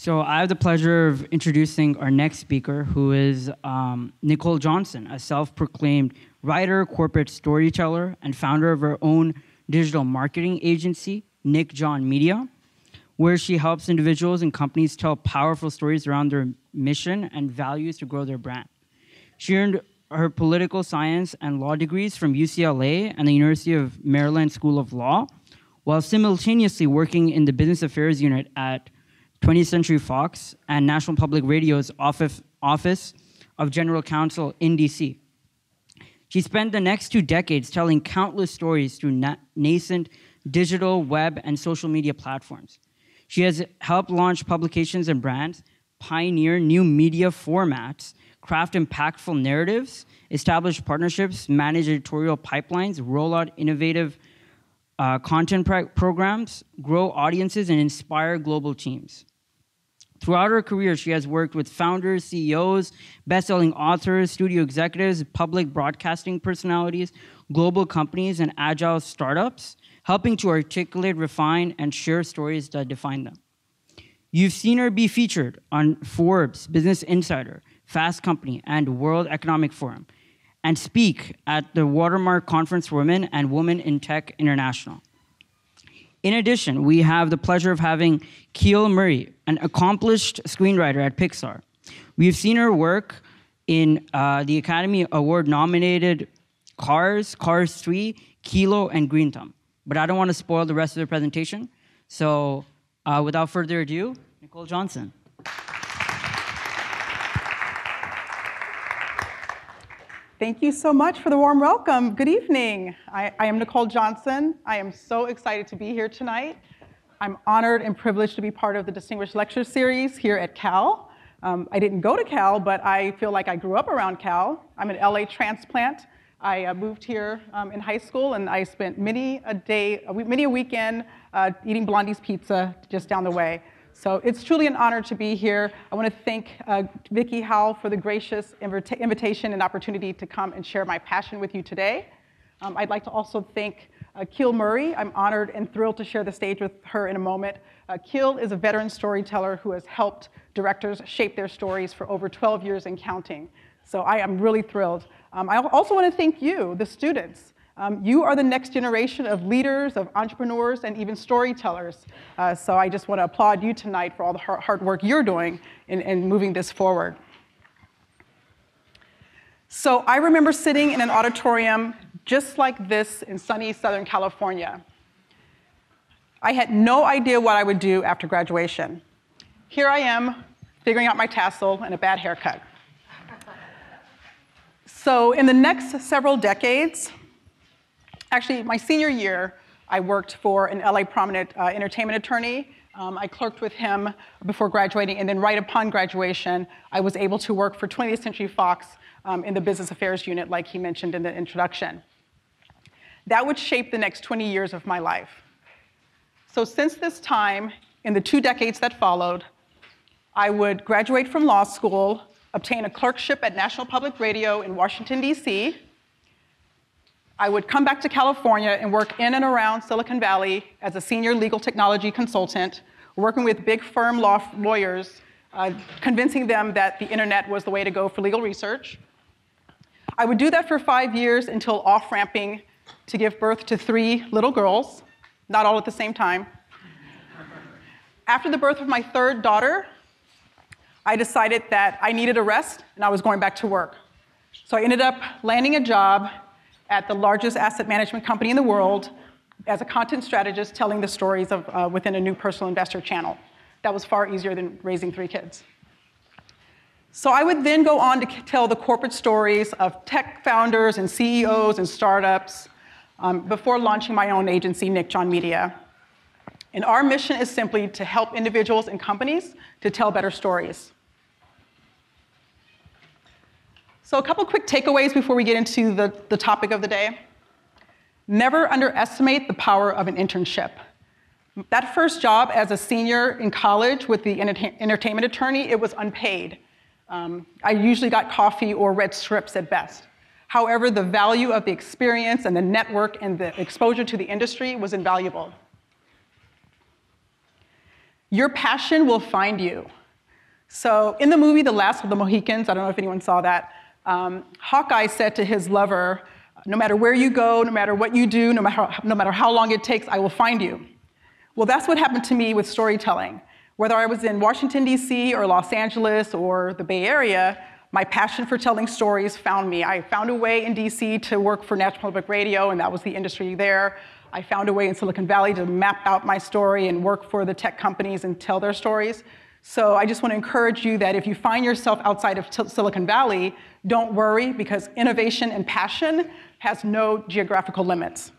So I have the pleasure of introducing our next speaker, who is Nicole Johnson, a self-proclaimed writer, corporate storyteller, and founder of her own digital marketing agency, NicJohn Media, where she helps individuals and companies tell powerful stories around their mission and values to grow their brand. She earned her political science and law degrees from UCLA and the University of Maryland School of Law, while simultaneously working in the business affairs unit at 20th Century Fox and National Public Radio's Office of General Counsel in DC. She spent the next 2 decades telling countless stories through nascent digital, web, and social media platforms. She has helped launch publications and brands, pioneer new media formats, craft impactful narratives, establish partnerships, manage editorial pipelines, roll out innovative content programs, grow audiences, and inspire global teams. Throughout her career, she has worked with founders, CEOs, best-selling authors, studio executives, public broadcasting personalities, global companies, and agile startups, helping to articulate, refine, and share stories that define them. You've seen her be featured on Forbes, Business Insider, Fast Company, and World Economic Forum, and speak at the Watermark Conference for Women and Women in Tech International. In addition, we have the pleasure of having Kiel Murray, an accomplished screenwriter at Pixar. We've seen her work in the Academy Award-nominated Cars, Cars 3, Kilo, and Green Thumb. But I don't want to spoil the rest of the presentation. So without further ado, Nicole Johnson. Thank you so much for the warm welcome. Good evening. I am Nicole Johnson. I am so excited to be here tonight. I'm honored and privileged to be part of the Distinguished Lecture Series here at Cal. I didn't go to Cal, but I feel like I grew up around Cal. I'm an LA transplant. I moved here in high school, and I spent many a weekend eating Blondie's Pizza just down the way. So it's truly an honor to be here. I want to thank Vicki Howell for the gracious invitation and opportunity to come and share my passion with you today. I'd like to also thank Kiel Murray. I'm honored and thrilled to share the stage with her in a moment. Kiel is a veteran storyteller who has helped directors shape their stories for over 12 years and counting. So I am really thrilled. I also want to thank you, the students. You are the next generation of leaders, of entrepreneurs, and even storytellers. So I just want to applaud you tonight for all the hard work you're doing in moving this forward. So I remember sitting in an auditorium just like this in sunny Southern California. I had no idea what I would do after graduation. Here I am, figuring out my tassel and a bad haircut. So in the next several decades, actually, my senior year, I worked for an LA prominent entertainment attorney. I clerked with him before graduating, and then right upon graduation, I was able to work for 20th Century Fox in the business affairs unit, like he mentioned in the introduction. That would shape the next 20 years of my life. So since this time, in the 2 decades that followed, I would graduate from law school, obtain a clerkship at National Public Radio in Washington, DC. I would come back to California and work in and around Silicon Valley as a senior legal technology consultant, working with big firm lawyers, convincing them that the internet was the way to go for legal research. I would do that for 5 years until off-ramping to give birth to 3 little girls, not all at the same time. After the birth of my 3rd daughter, I decided that I needed a rest and I was going back to work. So I ended up landing a job at the largest asset management company in the world as a content strategist telling the stories of within a new personal investor channel. That was far easier than raising 3 kids. So I would then go on to tell the corporate stories of tech founders and CEOs and startups before launching my own agency, NicJohn Media. And our mission is simply to help individuals and companies to tell better stories. So a couple quick takeaways before we get into the topic of the day. Never underestimate the power of an internship. That first job as a senior in college with the entertainment attorney, it was unpaid. I usually got coffee or read scripts at best. However, the value of the experience and the network and the exposure to the industry was invaluable. Your passion will find you. So in the movie The Last of the Mohicans, I don't know if anyone saw that, Hawkeye said to his lover, no matter where you go, no matter what you do, no matter how long it takes, I will find you. Well, that's what happened to me with storytelling. Whether I was in Washington, D.C., or Los Angeles, or the Bay Area, my passion for telling stories found me. I found a way in D.C. to work for National Public Radio, and that was the industry there. I found a way in Silicon Valley to map out my story and work for the tech companies and tell their stories. So I just want to encourage you that if you find yourself outside of Silicon Valley, don't worry, because innovation and passion has no geographical limits.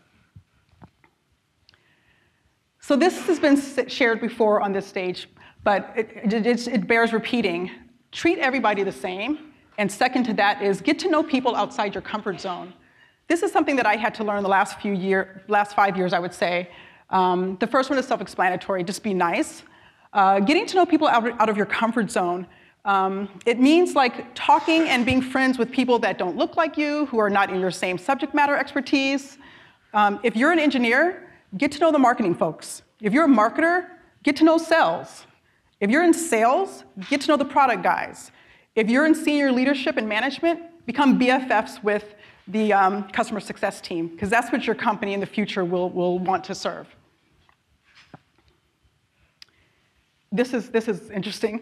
So this has been shared before on this stage, but it bears repeating. Treat everybody the same, and second to that is get to know people outside your comfort zone. This is something that I had to learn the last 5 years, I would say. The first one is self-explanatory, just be nice. Getting to know people out of your comfort zone, it means like talking and being friends with people that don't look like you, who are not in your same subject matter expertise. If you're an engineer, get to know the marketing folks. If you're a marketer, get to know sales. If you're in sales, get to know the product guys. If you're in senior leadership and management, become BFFs with the customer success team, because that's what your company in the future will want to serve. This is interesting.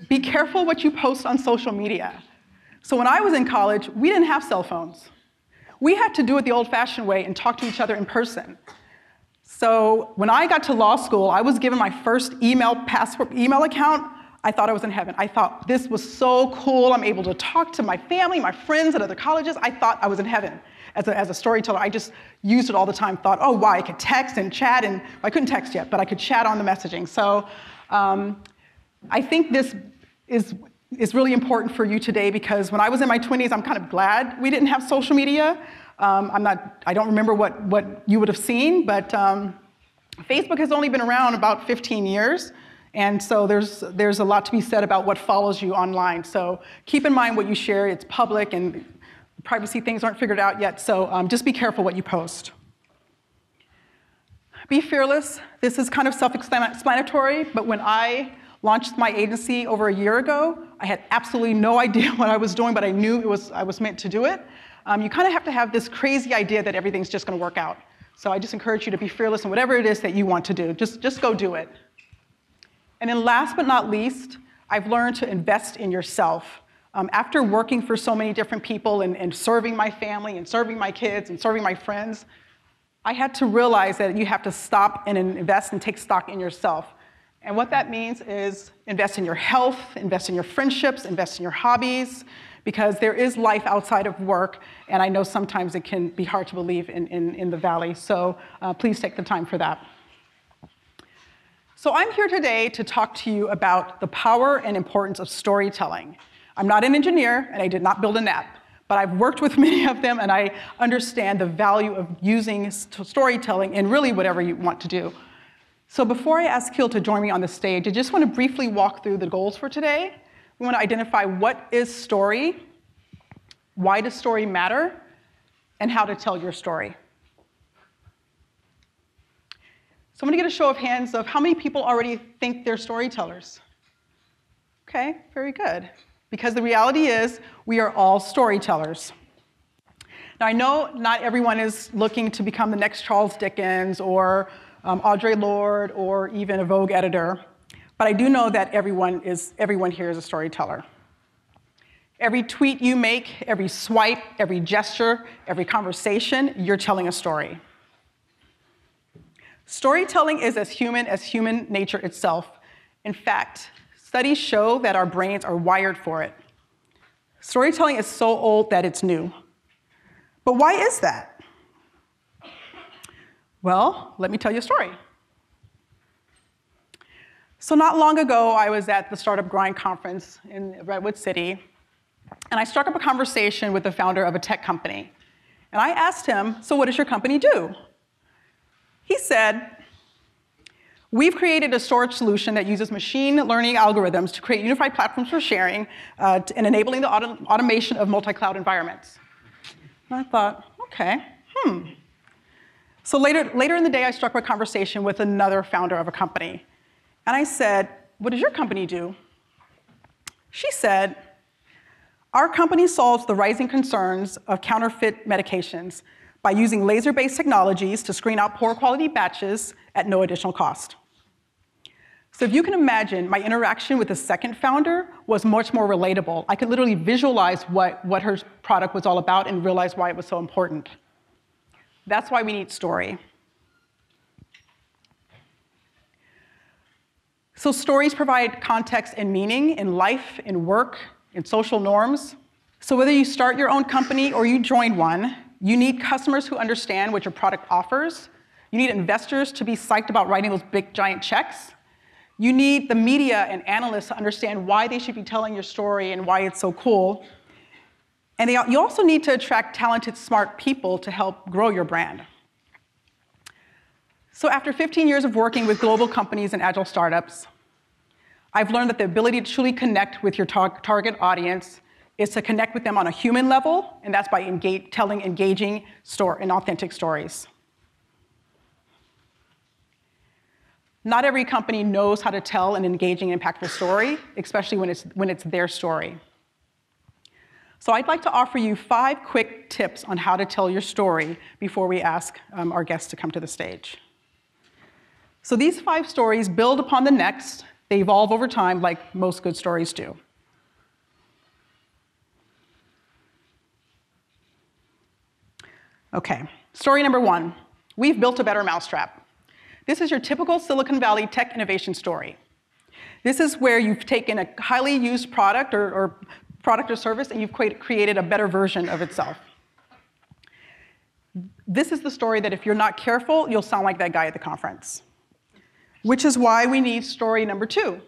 Be careful what you post on social media. So when I was in college, we didn't have cell phones. We had to do it the old-fashioned way and talk to each other in person. So when I got to law school, I was given my first email account. I thought I was in heaven. I thought this was so cool. I'm able to talk to my family, my friends at other colleges. I thought I was in heaven. As a storyteller, I just used it all the time, thought, oh, wow, I could text and chat, and I couldn't text yet, but I could chat on the messaging. So I think this is really important for you today, because when I was in my 20s, I'm kind of glad we didn't have social media. I don't remember what you would have seen, but Facebook has only been around about 15 years. And so there's a lot to be said about what follows you online. So keep in mind what you share. It's public, and privacy things aren't figured out yet. So just be careful what you post. Be fearless. This is kind of self-explanatory, but when I launched my agency over a year ago, I had absolutely no idea what I was doing, but I knew I was meant to do it. You kind of have to have this crazy idea that everything's just going to work out. So I just encourage you to be fearless in whatever it is that you want to do. Just go do it. And then last but not least, I've learned to invest in yourself. After working for so many different people and serving my family and serving my kids and serving my friends, I had to realize that you have to stop and invest and take stock in yourself. And what that means is invest in your health, invest in your friendships, invest in your hobbies, because there is life outside of work, and I know sometimes it can be hard to believe in the Valley. So please take the time for that. So I'm here today to talk to you about the power and importance of storytelling. I'm not an engineer, and I did not build an app, but I've worked with many of them, and I understand the value of using storytelling in really whatever you want to do. So before I ask Kiel to join me on the stage, I just want to briefly walk through the goals for today. We want to identify what is story, why does story matter, and how to tell your story. So I'm going to get a show of hands of how many people already think they're storytellers. Okay, very good. Because the reality is, we are all storytellers. Now, I know not everyone is looking to become the next Charles Dickens or Audre Lorde or even a Vogue editor, but I do know that everyone here is a storyteller. Every tweet you make, every swipe, every gesture, every conversation, you're telling a story. Storytelling is as human nature itself. In fact, studies show that our brains are wired for it. Storytelling is so old that it's new. But why is that? Well, let me tell you a story. So not long ago, I was at the Startup Grind conference in Redwood City, and I struck up a conversation with the founder of a tech company. And I asked him, so what does your company do? He said, we've created a storage solution that uses machine learning algorithms to create unified platforms for sharing and enabling the automation of multi-cloud environments. And I thought, okay, So later in the day, I struck up a conversation with another founder of a company. And I said, what does your company do? She said, our company solves the rising concerns of counterfeit medications by using laser-based technologies to screen out poor quality batches at no additional cost. So if you can imagine, my interaction with the second founder was much more relatable. I could literally visualize what her product was all about and realize why it was so important. That's why we need story. So stories provide context and meaning in life, in work, in social norms. So whether you start your own company or you join one, you need customers who understand what your product offers. You need investors to be psyched about writing those big, giant checks. You need the media and analysts to understand why they should be telling your story and why it's so cool. And you also need to attract talented, smart people to help grow your brand. So after 15 years of working with global companies and agile startups, I've learned that the ability to truly connect with your target audience is to connect with them on a human level, and that's by telling engaging and authentic stories. Not every company knows how to tell an engaging, impactful story, especially when it's their story. So I'd like to offer you 5 quick tips on how to tell your story before we ask our guests to come to the stage. So these 5 stories build upon the next. They evolve over time like most good stories do. Okay, story number 1. We've built a better mousetrap. This is your typical Silicon Valley tech innovation story. This is where you've taken a highly used product or service and you've created a better version of itself. This is the story that if you're not careful, you'll sound like that guy at the conference. Which is why we need story number 2.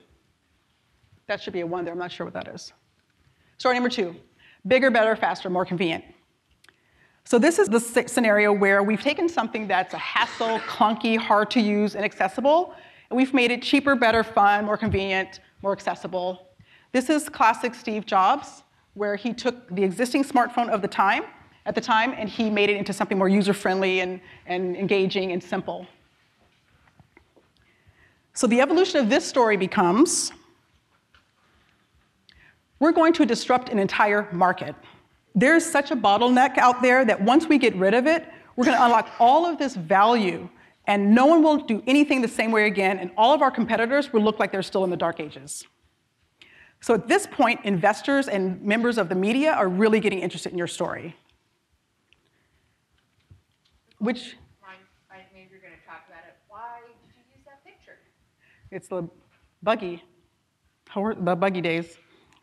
That should be a 1 there, I'm not sure what that is. Story number 2, bigger, better, faster, more convenient. So this is the scenario where we've taken something that's a hassle, clunky, hard to use, inaccessible, and we've made it cheaper, better, fun, more convenient, more accessible. This is classic Steve Jobs, where he took the existing smartphone of at the time, and he made it into something more user-friendly and engaging and simple. So the evolution of this story becomes, we're going to disrupt an entire market. There's such a bottleneck out there that once we get rid of it, we're going to unlock all of this value, and no one will do anything the same way again, and all of our competitors will look like they're still in the dark ages. So at this point, investors and members of the media are really getting interested in your story. Which, maybe you're going to talk about it. Why did you use that picture? it's the buggy days,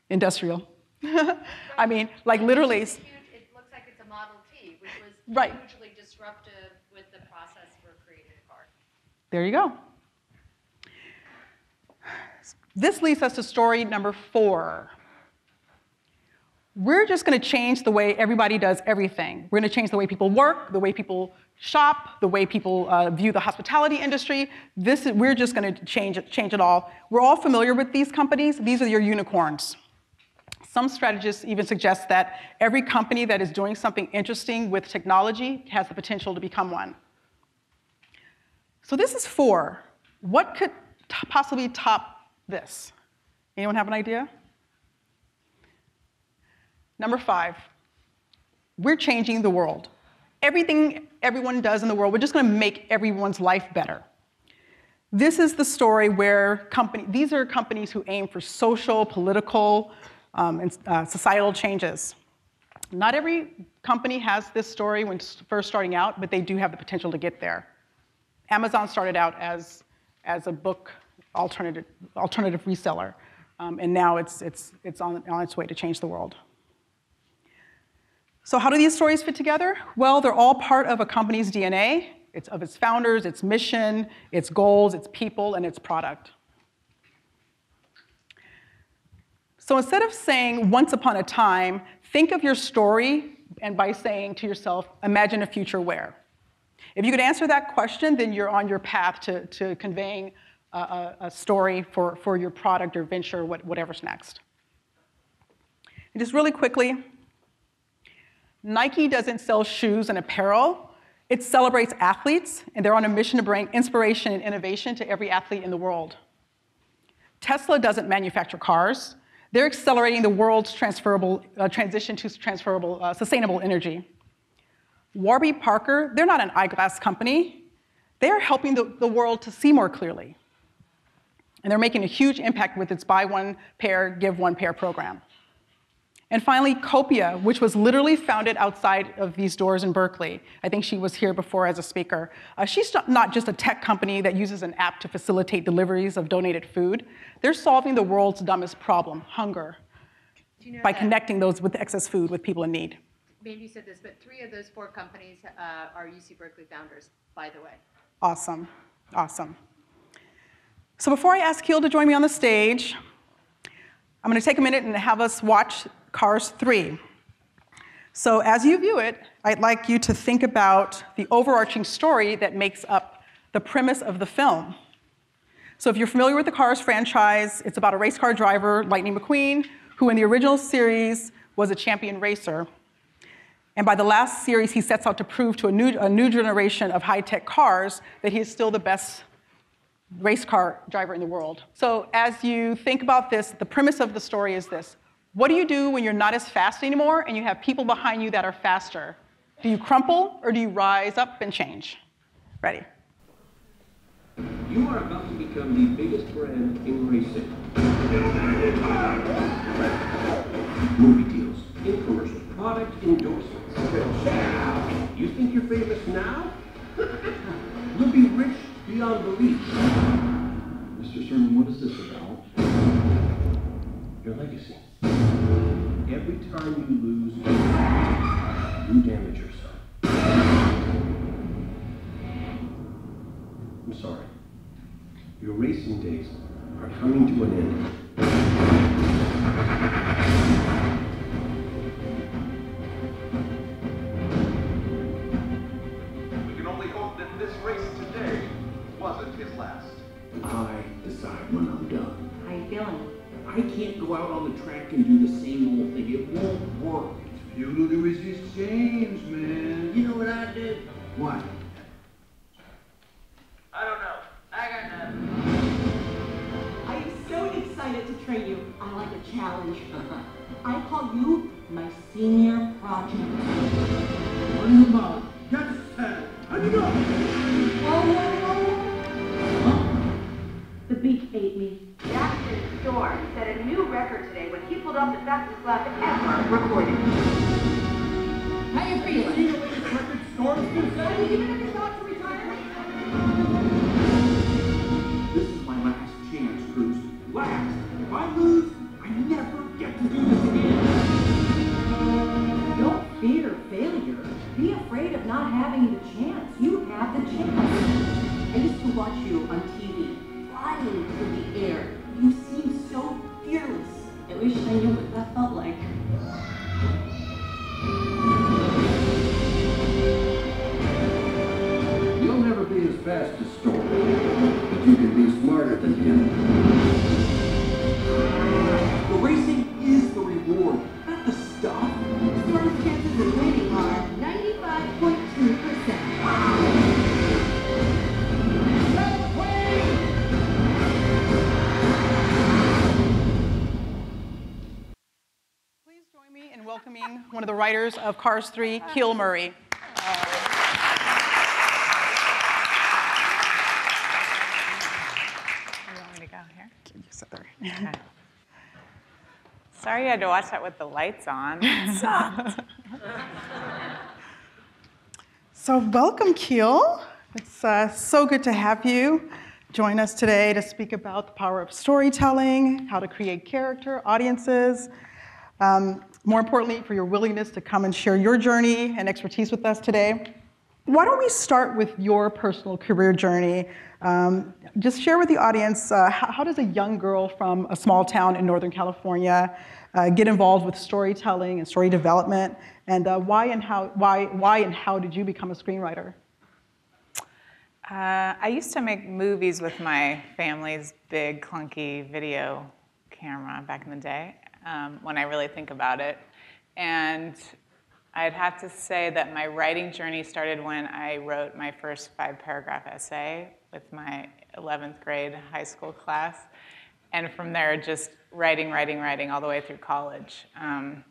industrial. I mean, like literally. It looks like it's a Model T, which was right. hugely disruptive with the process for creating a car. There you go. This leads us to story number 4. We're just going to change the way everybody does everything. We're going to change the way people work, the way people shop, the way people view the hospitality industry. We're just going to change it all. We're all familiar with these companies. These are your unicorns. Some strategists even suggest that every company that is doing something interesting with technology has the potential to become one. So this is 4. What could possibly top this? Anyone have an idea? Number 5, we're changing the world. Everything everyone does in the world, we're just going to make everyone's life better. This is the story where these are companies who aim for social, political, and societal changes. Not every company has this story when first starting out, but they do have the potential to get there. Amazon started out as a book alternative reseller, and now it's on its way to change the world. So how do these stories fit together? Well, they're all part of a company's DNA. It's of its founders, its mission, its goals, its people, and its product. So instead of saying once upon a time, think of your story and by saying to yourself, imagine a future where. If you could answer that question, then you're on your path to conveying a story for your product or venture, whatever's next. And just really quickly, Nike doesn't sell shoes and apparel. It celebrates athletes, and they're on a mission to bring inspiration and innovation to every athlete in the world. Tesla doesn't manufacture cars. They're accelerating the world's transition to sustainable energy. Warby Parker, they're not an eyeglass company. They're helping the world to see more clearly. And they're making a huge impact with its buy one pair, give one pair program. And finally, Copia, which was literally founded outside of these doors in Berkeley. I think she was here before as a speaker. She's not just a tech company that uses an app to facilitate deliveries of donated food. They're solving the world's dumbest problem, hunger, by connecting those with excess food with people in need. Maybe you said this, but 3 of those 4 companies are UC Berkeley founders, by the way. Awesome, awesome. So before I ask Kiel to join me on the stage, I'm going to take a minute and have us watch Cars 3. So as you view it, I'd like you to think about the overarching story that makes up the premise of the film. So if you're familiar with the Cars franchise, it's about a race car driver, Lightning McQueen, who in the original series was a champion racer. And by the last series, he sets out to prove to a new generation of high-tech cars that he is still the best race car driver in the world. So as you think about this, the premise of the story is this. What do you do when you're not as fast anymore and you have people behind you that are faster? Do you crumple or do you rise up and change? Ready? You are about to become the biggest brand in racing. Movie deals, infomercials, product endorsements. You think you're famous now? You'll be rich beyond belief. Mr. Sherman, what is this about? Your legacy. Every time you lose, you damage yourself. I'm sorry. Your racing days are coming to an end. We can only hope that this race today wasn't his last. I decide when I'm done. How you feeling? I can't go out on the track and do the same old thing. It won't work. Futile to resist change, man. You know what I did? What? I don't know. I got nothing. I am so excited to train you. I like a challenge. I call you my senior project. On the mark. Get set. And go. Whoa, whoa, whoa. The beat ate me. Jackson Storm set a new record today when he pulled off the fastest lap ever recorded. How you feeling? See the latest record Storm's been Have setting? you given any thought to retirement? This is my last chance, Cruz. Last. If I lose, I never get to do this again. Don't fear failure. Be afraid of not having the chance. You have the chance. I used to watch you on TV, flying through the air. You seem so fearless. I wish I knew what that felt like. You'll never be as fast as Storm, but you can be smarter than him. The racing is the reward, not the stuff. Storm's chances of winning are 95.2%. Please join me in welcoming one of the writers of Cars 3, Kiel Murray. You want me to go here? You sit there. Okay. Sorry you had to watch that with the lights on. It sucked. So welcome, Kiel. It's so good to have you join us today to speak about the power of storytelling, how to create character, audiences. More importantly, for your willingness to come and share your journey and expertise with us today. Why don't we start with your personal career journey? Just share with the audience, how does a young girl from a small town in Northern California get involved with storytelling and story development? And why and how did you become a screenwriter? I used to make movies with my family's big, clunky video camera back in the day, when I really think about it. And I'd have to say that my writing journey started when I wrote my first 5-paragraph essay with my 11th grade high school class. And from there, just writing all the way through college. And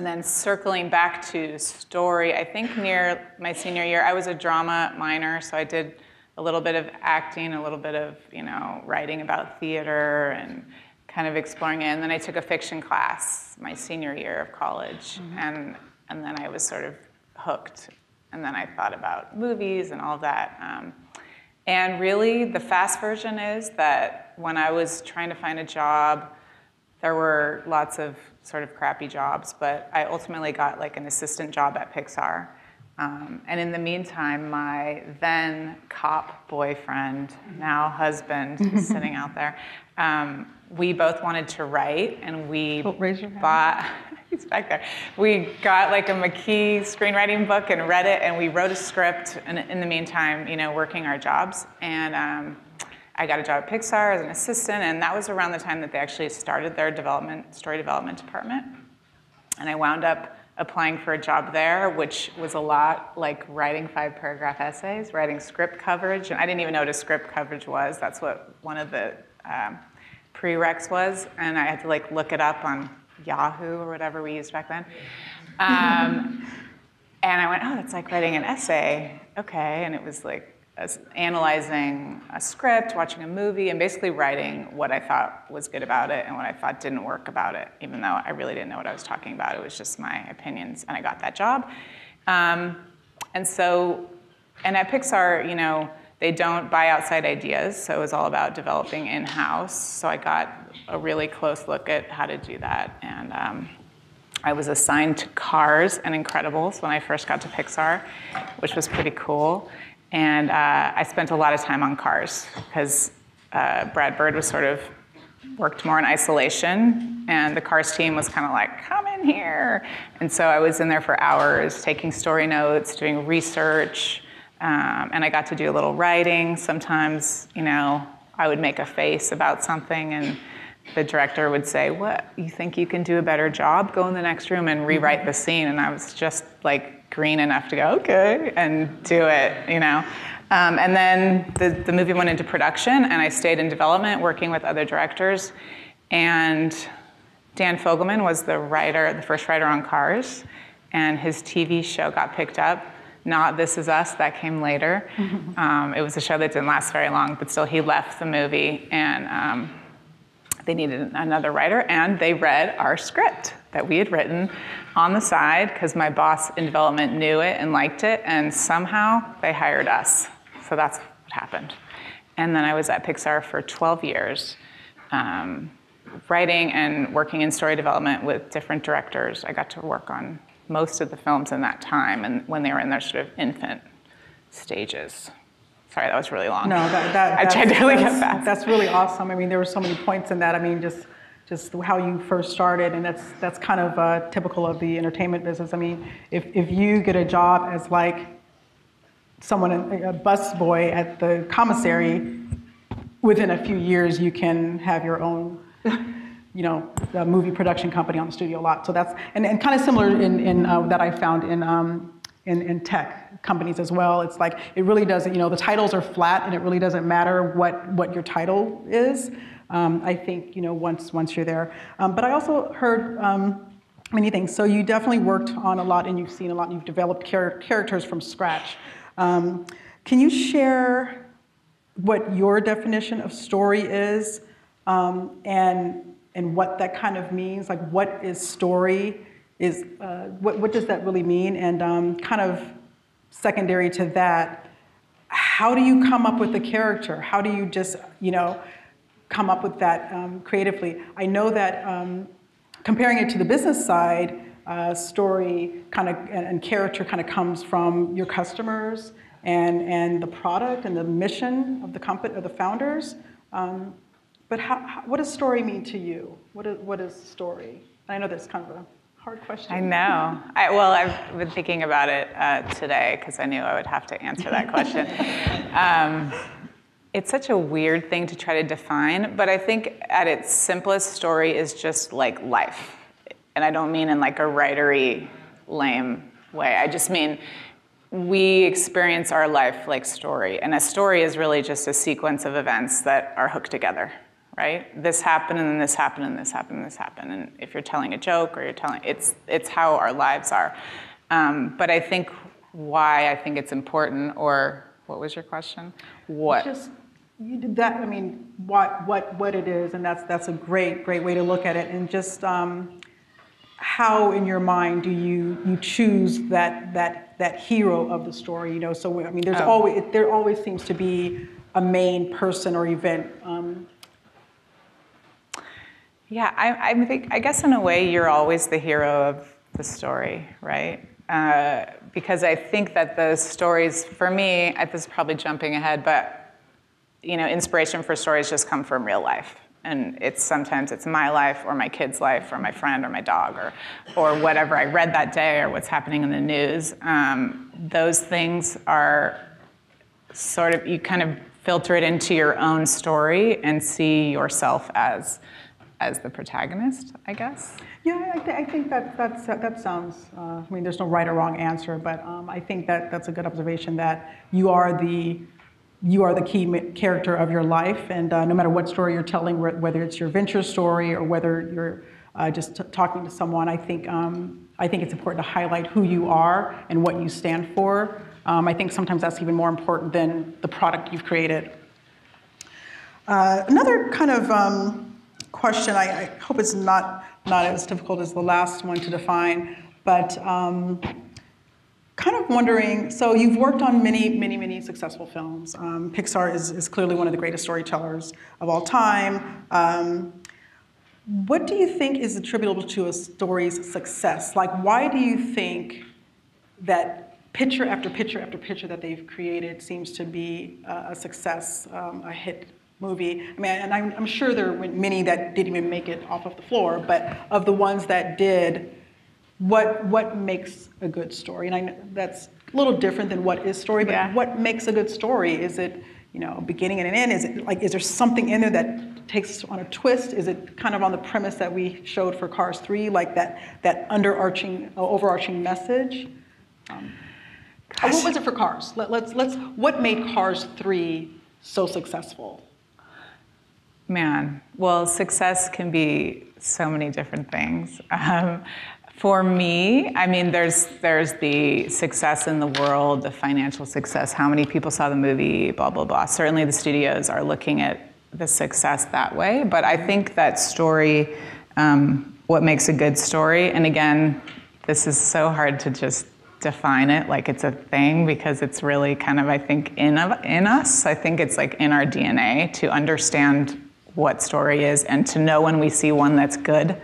then circling back to story, I think near my senior year, I was a drama minor, so I did a little bit of acting, a little bit of, writing about theater and kind of exploring it. And then I took a fiction class my senior year of college, and then I was sort of hooked. And then I thought about movies and all of that. And really, the fast version is that when I was trying to find a job, there were lots of sort of crappy jobs, but I ultimately got like an assistant job at Pixar. And in the meantime, my then cop boyfriend, now husband, who's sitting out there, we both wanted to write, and we bought, he's back there, we got like a McKee screenwriting book and read it, and we wrote a script, and in the meantime, working our jobs. And I got a job at Pixar as an assistant, and that was around the time that they actually started their story development department. And I wound up applying for a job there, which was a lot like writing 5-paragraph essays, writing script coverage. And I didn't even know what a script coverage was. That's what one of the prereqs was. And I had to like look it up on Yahoo or whatever we used back then. And I went, oh, that's like writing an essay. Okay, and it was like analyzing a script, watching a movie, and basically writing what I thought was good about it and what I thought didn't work about it, even though I really didn't know what I was talking about. It was just my opinions, and I got that job. And at Pixar, they don't buy outside ideas, so it was all about developing in-house. So I got a really close look at how to do that. And I was assigned to Cars and Incredibles when I first got to Pixar, which was pretty cool. And I spent a lot of time on Cars because Brad Bird was sort of worked more in isolation, and the Cars team was kind of like, come in here. And so I was in there for hours, taking story notes, doing research, and I got to do a little writing. Sometimes, I would make a face about something, and the director would say, what, you think you can do a better job? Go in the next room and rewrite the scene. And I was just like green enough to go, okay, and do it, And then the movie went into production, and I stayed in development working with other directors. And Dan Fogelman was the first writer on Cars, and his TV show got picked up. Not This Is Us, that came later. It was a show that didn't last very long, but still he left the movie, and they needed another writer, and they read our script that we had written on the side because my boss in development knew it and liked it, and somehow they hired us. So that's what happened. And then I was at Pixar for 12 years, writing and working in story development with different directors. I got to work on most of the films in that time, and when they were in their sort of infant stages. Sorry, that was really long. No, I tried to really get fast. That's really awesome. I mean, there were so many points in that. I mean, just how you first started, and that's kind of typical of the entertainment business. I mean, if you get a job as like someone, a busboy at the commissary, within a few years you can have your own, a movie production company on the studio lot. So that's and kind of similar in that I found in tech companies as well. It's like it really doesn't. The titles are flat, and it really doesn't matter what your title is. I think once you're there. But I also heard many things. So you definitely worked on a lot, and you've seen a lot, and you've developed characters from scratch. Can you share what your definition of story is, and what that kind of means? Like, what is story? What does that really mean? And kind of secondary to that, how do you come up with the character? How do you just come up with that creatively? I know that comparing it to the business side, story kind of and character kind of comes from your customers and the product and the mission of the company or the founders. But what does story mean to you? What is story? I know that's kind of a hard question. I know. I've been thinking about it today because I knew I would have to answer that question. It's such a weird thing to try to define, but I think at its simplest, story is just like life. And I don't mean in like a writery, lame way. I just mean we experience our life like story. And a story is really just a sequence of events that are hooked together, right? This happened, and then this happened, and this happened, and this happened. And if you're telling a joke or you're telling, it's how our lives are. But I think why I think it's important, or what was your question? What? Just, you did that, I mean, what it is, and that's a great way to look at it. And just how in your mind do you choose that hero of the story, you know? So, I mean, there always seems to be a main person or event. Yeah, I guess in a way you're always the hero of the story, right? Because I think that the stories, for me, this is probably jumping ahead, but you know, inspiration for stories just come from real life. And sometimes it's my life or my kid's life or my friend or my dog or whatever I read that day or what's happening in the news. Those things are sort of, you kind of filter it into your own story and see yourself as the protagonist, I guess. Yeah, I think that sounds, I mean, there's no right or wrong answer, but I think that's a good observation, that you are the key character of your life, and no matter what story you're telling, whether it's your venture story or whether you're just talking to someone, I think it's important to highlight who you are and what you stand for. I think sometimes that's even more important than the product you've created. Another kind of question, I hope it's not as difficult as the last one to define, but kind of wondering, so you've worked on many successful films. Pixar is clearly one of the greatest storytellers of all time. What do you think is attributable to a story's success? Like, why do you think that picture after picture after picture that they've created seems to be a success, a hit movie? I mean, and I'm sure there were many that didn't even make it off of the floor, but of the ones that did, what makes a good story? And I know that's a little different than what is story, but yeah. What makes a good story? Is it, you know, beginning and an end? Is it like, is there something in there that takes on a twist? Is it kind of on the premise that we showed for Cars 3, like that overarching message? What was it for Cars? What made Cars 3 so successful? Man, well, success can be so many different things. For me, I mean, there's the success in the world, the financial success, how many people saw the movie, blah, blah, blah. Certainly the studios are looking at the success that way, but I think that story, what makes a good story, and again, this is so hard to just define it like it's a thing, because it's really kind of, I think, in us. I think it's like in our DNA to understand what story is and to know when we see one that's good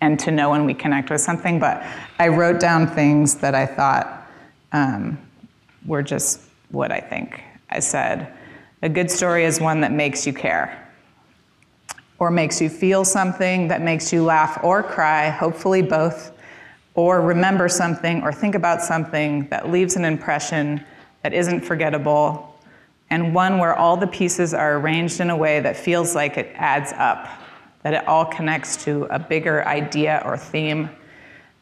and to know when we connect with something. But I wrote down things that I thought were just what I think. I said, a good story is one that makes you care, or makes you feel something, that makes you laugh or cry, hopefully both, or remember something or think about something that leaves an impression that isn't forgettable, and one where all the pieces are arranged in a way that feels like it adds up, that it all connects to a bigger idea or theme,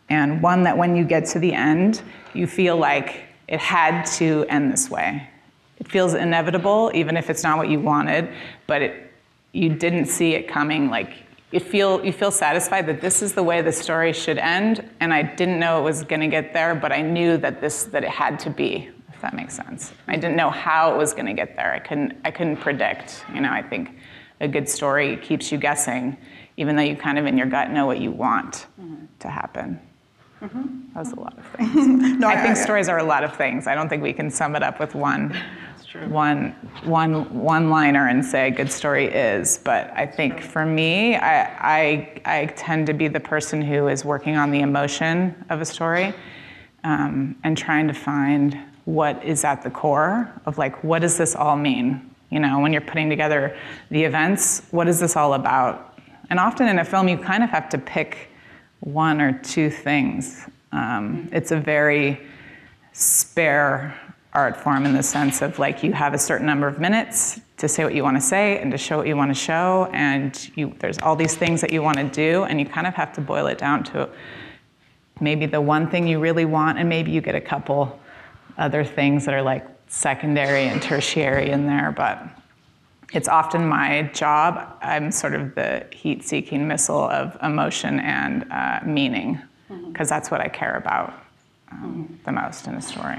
and one that when you get to the end, you feel like it had to end this way. It feels inevitable, even if it's not what you wanted, but you didn't see it coming. Like, you feel satisfied that this is the way the story should end, and I didn't know it was gonna get there, but I knew that it had to be, if that makes sense. I didn't know how it was gonna get there. I couldn't predict. You know, I think a good story keeps you guessing, even though you kind of in your gut know what you want to happen. That was a lot of things. No, I think stories are a lot of things. I don't think we can sum it up with one liner and say a good story is. But I think for me, I tend to be the person who is working on the emotion of a story and trying to find what is at the core of, like, what does this all mean? You know, when you're putting together the events, what is this all about? And often in a film, you kind of have to pick one or two things. It's a very spare art form in the sense of, like, you have a certain number of minutes to say what you want to say and to show what you want to show, and there's all these things that you want to do, and you kind of have to boil it down to maybe the one thing you really want, and maybe you get a couple other things that are like secondary and tertiary in there. But it's often my job. I'm sort of the heat-seeking missile of emotion and meaning, because that's what I care about the most in a story.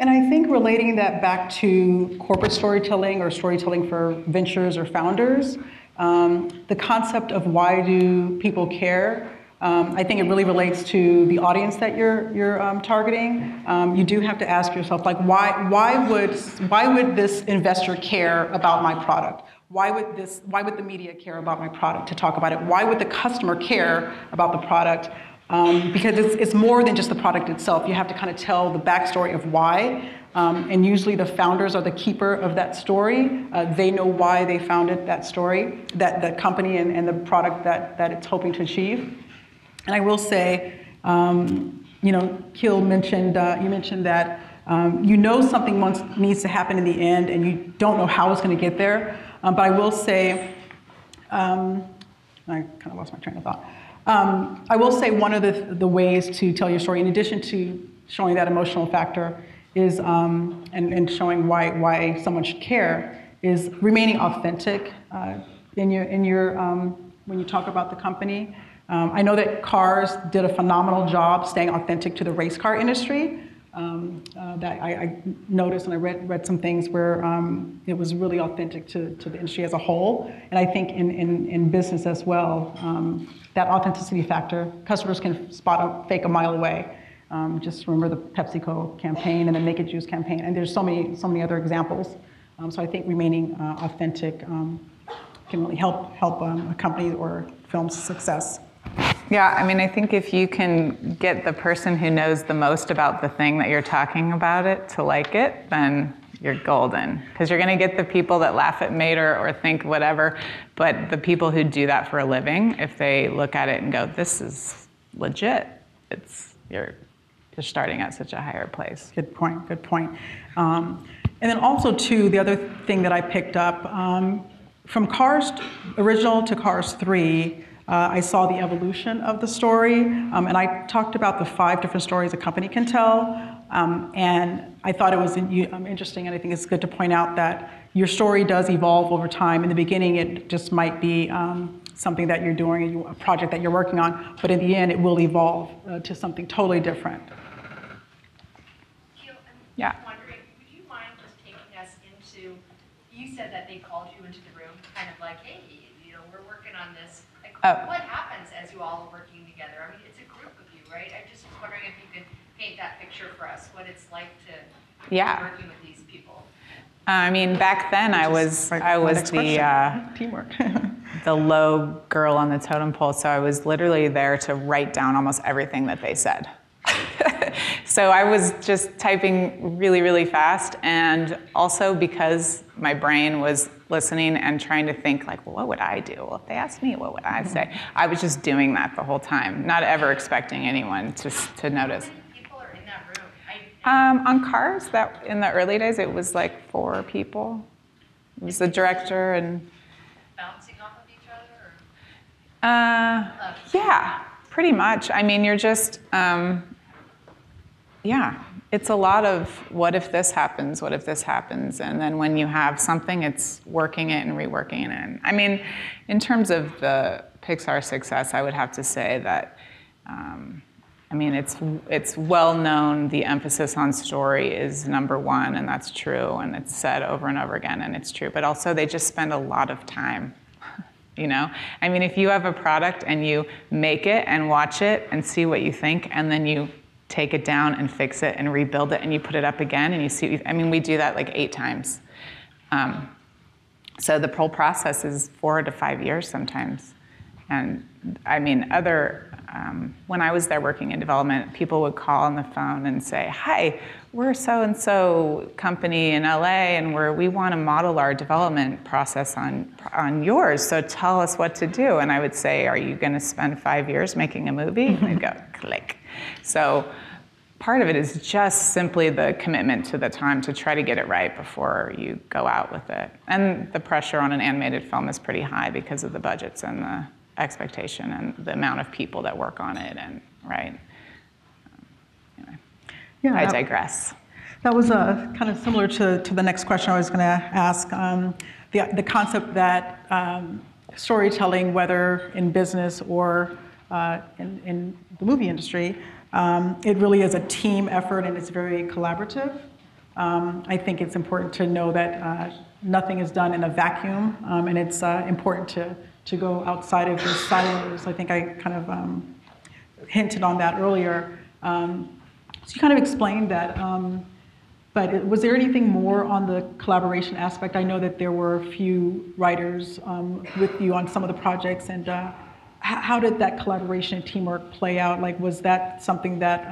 And I think relating that back to corporate storytelling or storytelling for ventures or founders, the concept of why do people care, I think it really relates to the audience that you're targeting. You do have to ask yourself, like, why would this investor care about my product? Why would the media care about my product to talk about it? Why would the customer care about the product? Because it's more than just the product itself. You have to kind of tell the backstory of why. And usually the founders are the keeper of that story. They know why they founded that story, that company and the product that it's hoping to achieve. And I will say, Kiel mentioned, you mentioned that you know something needs to happen in the end and you don't know how it's going to get there. But I will say, I kind of lost my train of thought. I will say one of the ways to tell your story, in addition to showing that emotional factor, is and showing why someone should care, is remaining authentic in your when you talk about the company. I know that Cars did a phenomenal job staying authentic to the race car industry. That I noticed, and I read some things where it was really authentic to the industry as a whole. And I think in business as well, that authenticity factor, customers can spot a fake a mile away. Just remember the PepsiCo campaign and the Naked Juice campaign, and there's so many other examples. So I think remaining authentic can really help a company or film's success. Yeah, I mean, I think if you can get the person who knows the most about the thing that you're talking about it to like it, then you're golden. Because you're going to get the people that laugh at Mater or think whatever, but the people who do that for a living, if they look at it and go, this is legit, you're starting at such a higher place. Good point. And then also, too, the other thing that I picked up, from Cars original to Cars 3, I saw the evolution of the story, and I talked about the 5 different stories a company can tell, and I thought it was interesting, and I think it's good to point out that your story does evolve over time. In the beginning, it just might be something that you're doing, a project that you're working on, but in the end, it will evolve to something totally different. Kiel, Yeah. I'm wondering, would you mind just taking us into, you said that they called you into the room, kind of like, hey, we're working on this. What happens as you all are working together? I mean, it's a group of you, right? I'm just wondering if you could paint that picture for us, what it's like to be working with these people. I mean, back then I was the teamwork. the low girl on the totem pole, so I was literally there to write down almost everything that they said. So I was just typing really, really fast, and also because my brain was listening and trying to think, like, well, what would I do? Well, if they asked me, what would I say? I was just doing that the whole time, not ever expecting anyone to notice. How many people are in that room? On Cars, that in the early days, it was like 4 people. It was the director and... Bouncing off of each other? Yeah, pretty much. I mean, you're just... it's a lot of what if this happens, and then when you have something, it's working it and reworking it. And I mean, in terms of the Pixar Success, I would have to say that, I mean, it's well known the emphasis on story is #1, and that's true, and it's said over and over again, and it's true. But also, they just spend a lot of time. I mean, if you have a product and you make it and watch it and see what you think, and then you take it down and fix it and rebuild it and you put it up again and you see, I mean, we do that like 8 times. So the whole process is 4 to 5 years sometimes. And I mean, when I was there working in development, people would call on the phone and say, hi, we're so-and-so company in LA and we want to model our development process on yours, so tell us what to do. And I would say, are you going to spend 5 years making a movie? And they'd go, click. So part of it is just simply the commitment to the time to try to get it right before you go out with it. And the pressure on an animated film is pretty high because of the budgets and the expectation and the amount of people that work on it, and right. Anyway, I digress. That was kind of similar to the next question I was going to ask. the concept that storytelling, whether in business or in the movie industry, it really is a team effort and it's very collaborative. I think it's important to know that nothing is done in a vacuum, and it's important to go outside of your silos. I think I kind of hinted on that earlier. So you kind of explained that, but was there anything more on the collaboration aspect? I know that there were a few writers with you on some of the projects, and how did that collaboration and teamwork play out? Like, was that something that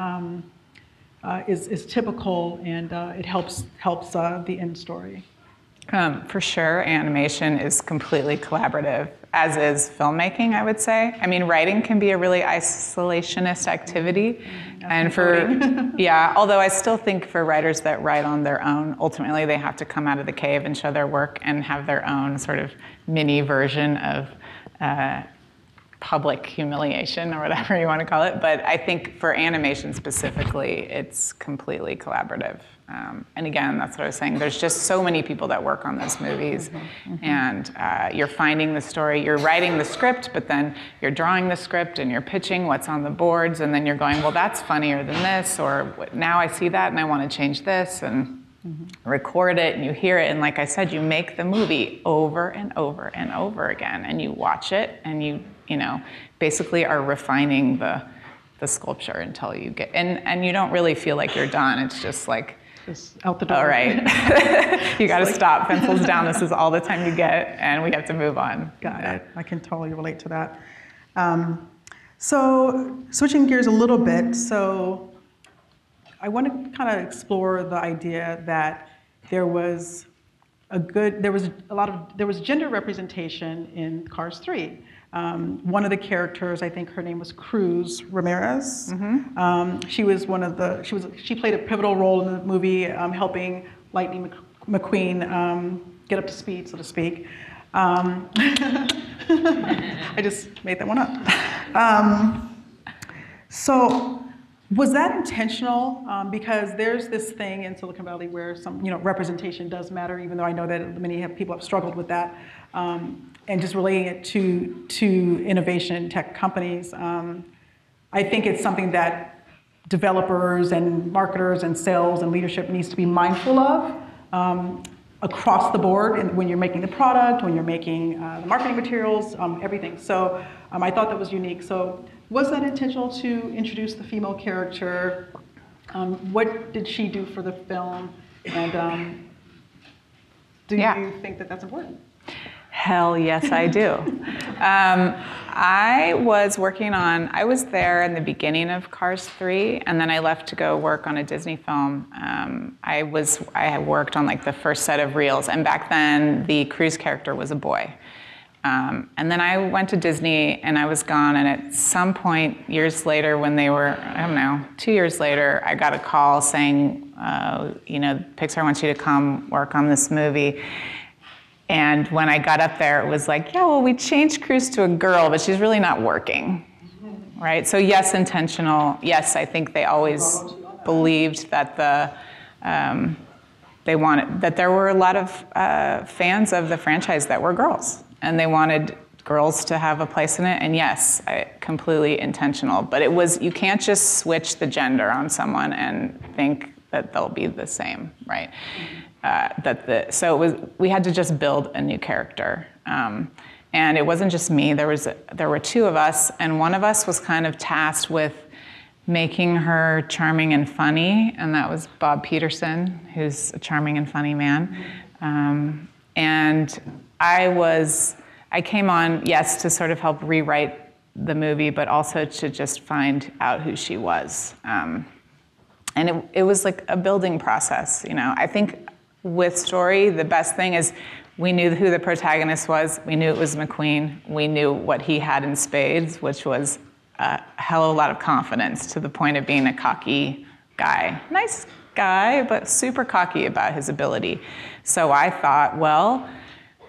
is typical and it helps the end story? For sure, animation is completely collaborative, as is filmmaking, I would say. I mean, writing can be a really isolationist activity. And yeah, although I still think for writers that write on their own, ultimately they have to come out of the cave and show their work and have their own sort of mini version of public humiliation or whatever you want to call it. But I think for animation specifically, it's completely collaborative. And again, that's what I was saying. There's just so many people that work on those movies. And you're finding the story, you're writing the script, but then you're drawing the script and you're pitching what's on the boards, and then you're going, well, that's funnier than this, or now I see that and I want to change this, and record it, and you hear it, and like I said, you make the movie over and over and over again, and you watch it, and you know, basically are refining the sculpture until you get, and you don't really feel like you're done. It's just like, just out the door. All right, you got to stop, pencils down, this is all the time you get, and we have to move on. Got it. I can totally relate to that. So switching gears a little bit, so I want to kind of explore the idea that there was gender representation in Cars 3. One of the characters, I think her name was Cruz Ramirez. She was she played a pivotal role in the movie, helping Lightning McQueen get up to speed, so to speak. I just made that one up. So was that intentional? Because there's this thing in Silicon Valley where some, representation does matter, even though I know that many people have struggled with that. And just relating it to innovation tech companies, I think it's something that developers and marketers and sales and leadership needs to be mindful of across the board, and when you're making the product, when you're making the marketing materials, everything. So I thought that was unique. So was that intentional to introduce the female character? What did she do for the film? And do you think that that's important? Hell yes, I do. I was there in the beginning of Cars 3, and then I left to go work on a Disney film. I had worked on like the first set of reels, and back then the Cruz character was a boy. And then I went to Disney and I was gone, and at some point years later when they were, 2 years later, I got a call saying, Pixar wants you to come work on this movie. And when I got up there, it was like, yeah, well, we changed Cruz to a girl, but she's really not working, right? So yes, intentional. Yes, I think they always believed that that there were a lot of fans of the franchise that were girls, and they wanted girls to have a place in it. And yes, completely intentional. But you can't just switch the gender on someone and think that they'll be the same, right? We had to just build a new character. And it wasn't just me, there were two of us, and one of us was kind of tasked with making her charming and funny, and that was Bob Peterson, who's a charming and funny man. And I came on, yes, to sort of help rewrite the movie, but also to just find out who she was. And it was like a building process, I think with story, the best thing is we knew who the protagonist was. We knew it was McQueen. We knew what he had in spades, which was a hell of a lot of confidence, to the point of being a cocky guy. Nice guy, but super cocky about his ability. So I thought, well,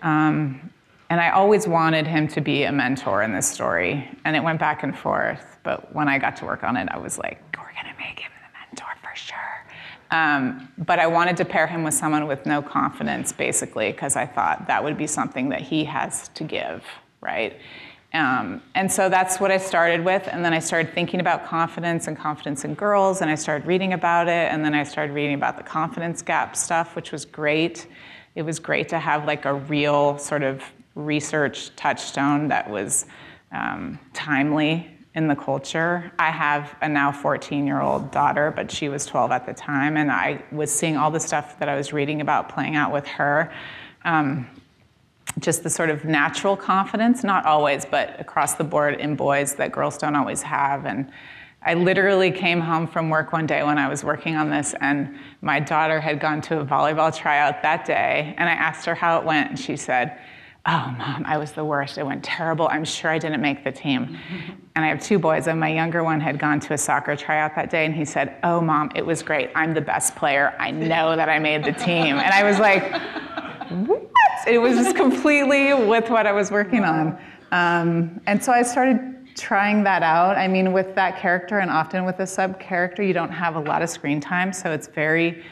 and I always wanted him to be a mentor in this story, and it went back and forth. But when I got to work on it, I was like, we're gonna make him the mentor for sure. But I wanted to pair him with someone with no confidence, basically, because I thought that would be something that he has to give, right? And so that's what I started with, and then I started thinking about confidence and confidence in girls, and I started reading about it, and then I started reading about the confidence gap stuff, which was great. It was great to have like a real sort of research touchstone that was timely in the culture. I have a now 14-year-old daughter, but she was 12 at the time, and I was seeing all the stuff that I was reading about playing out with her. Just the sort of natural confidence, not always, but across the board in boys that girls don't always have. And I literally came home from work one day when I was working on this, and my daughter had gone to a volleyball tryout that day, and I asked her how it went, and she said, "Oh, Mom, I was the worst. It went terrible. I'm sure I didn't make the team." And I have two boys, and my younger one had gone to a soccer tryout that day, and he said, "Oh, Mom, it was great. I'm the best player. I know that I made the team." And I was like, what? It was just completely with what I was working on. And so I started trying that out. I mean, with that character, and often with a sub-character, you don't have a lot of screen time, so it's very,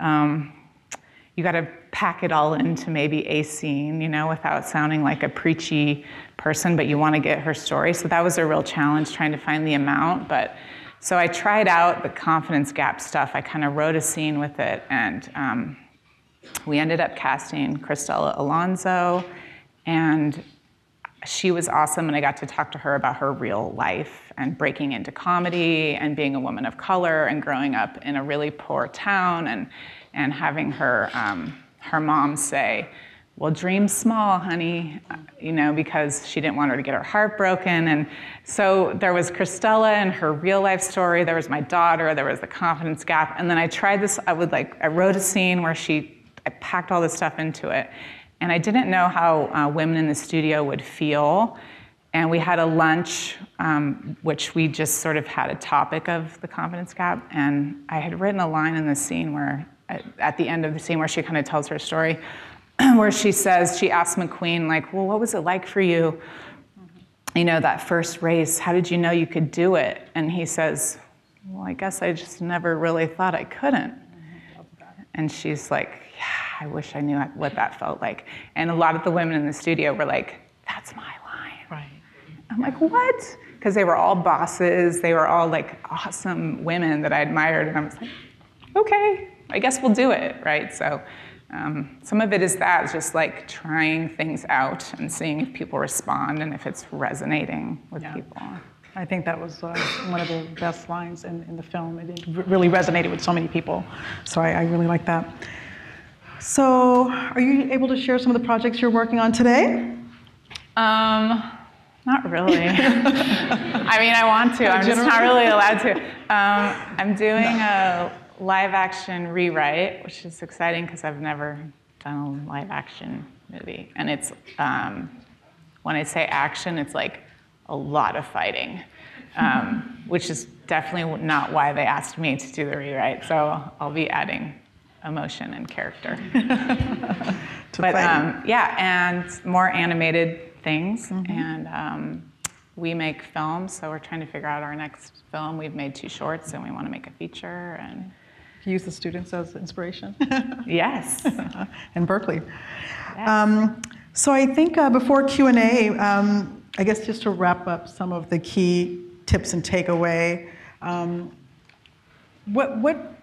you gotta pack it all into maybe a scene, you know, without sounding like a preachy person, but you wanna get her story. So that was a real challenge, trying to find the amount. But so I tried out the confidence gap stuff. I kind of wrote a scene with it, and we ended up casting Cristela Alonso, and she was awesome, and I got to talk to her about her real life and breaking into comedy and being a woman of color and growing up in a really poor town, and having her her mom say, "Well, dream small, honey," you know, because she didn't want her to get her heart broken. And so there was Cristela and her real life story, there was my daughter, there was the confidence gap, and then I tried this, I wrote a scene where I packed all this stuff into it, and I didn't know how women in the studio would feel. And we had a lunch, which we just sort of had a topic of the confidence gap. And I had written a line in the scene where, at the end of the scene, where she kind of tells her story, where she says, she asks McQueen, like, "Well, what was it like for you, you know, that first race? How did you know you could do it?" And he says, "Well, I guess I just never really thought I couldn't." And she's like, "Yeah, I wish I knew what that felt like." And a lot of the women in the studio were like, "That's my line." Right. I'm like, what? Because they were all bosses. They were all like awesome women that I admired. And I was like, okay, I guess we'll do it, right? So some of it is that, just like trying things out and seeing if people respond and if it's resonating with people. I think that was one of the best lines in the film. It really resonated with so many people. So I really like that. So are you able to share some of the projects you're working on today? Not really. I mean, I want to. I'm just not really allowed to. I'm doing a live action rewrite, which is exciting because I've never done a live action movie. And it's, when I say action, it's like a lot of fighting, which is definitely not why they asked me to do the rewrite. So I'll be adding emotion and character. But yeah, and more animated things. And we make films, so we're trying to figure out our next film. We've made 2 shorts, and we want to make a feature. And use the students as inspiration. Yes. In Berkeley. Yes. So I think before Q&A, I guess just to wrap up some of the key tips and takeaway, what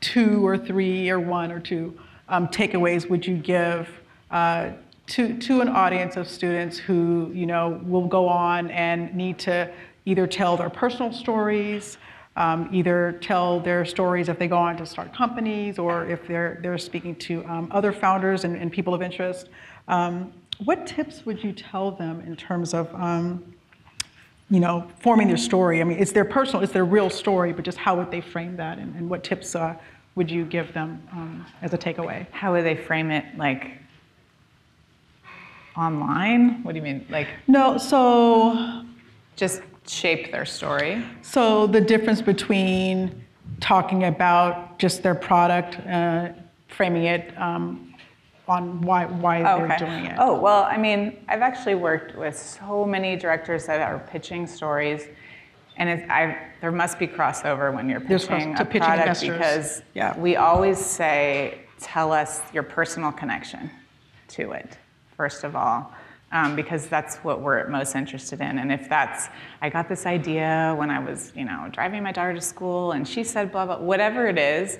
2 or 3 or 1 or 2 takeaways would you give to an audience of students who, you know, will go on and need to either tell their personal stories, either tell their stories if they go on to start companies, or if they're speaking to other founders and people of interest. What tips would you tell them in terms of, you know, forming their story? I mean, it's their personal, it's their real story, but just how would they frame that, and what tips would you give them as a takeaway? How would they frame it, like, online? What do you mean? Like, no, so just shape their story. So the difference between talking about just their product, framing it on why they're doing it. Oh, well, I mean, I've actually worked with so many directors that are pitching stories, there must be crossover when you're pitching a pitching product investors. because we always say, tell us your personal connection to it, first of all, because that's what we're most interested in. And if that's, I got this idea when I was, driving my daughter to school and she said blah, blah, whatever it is,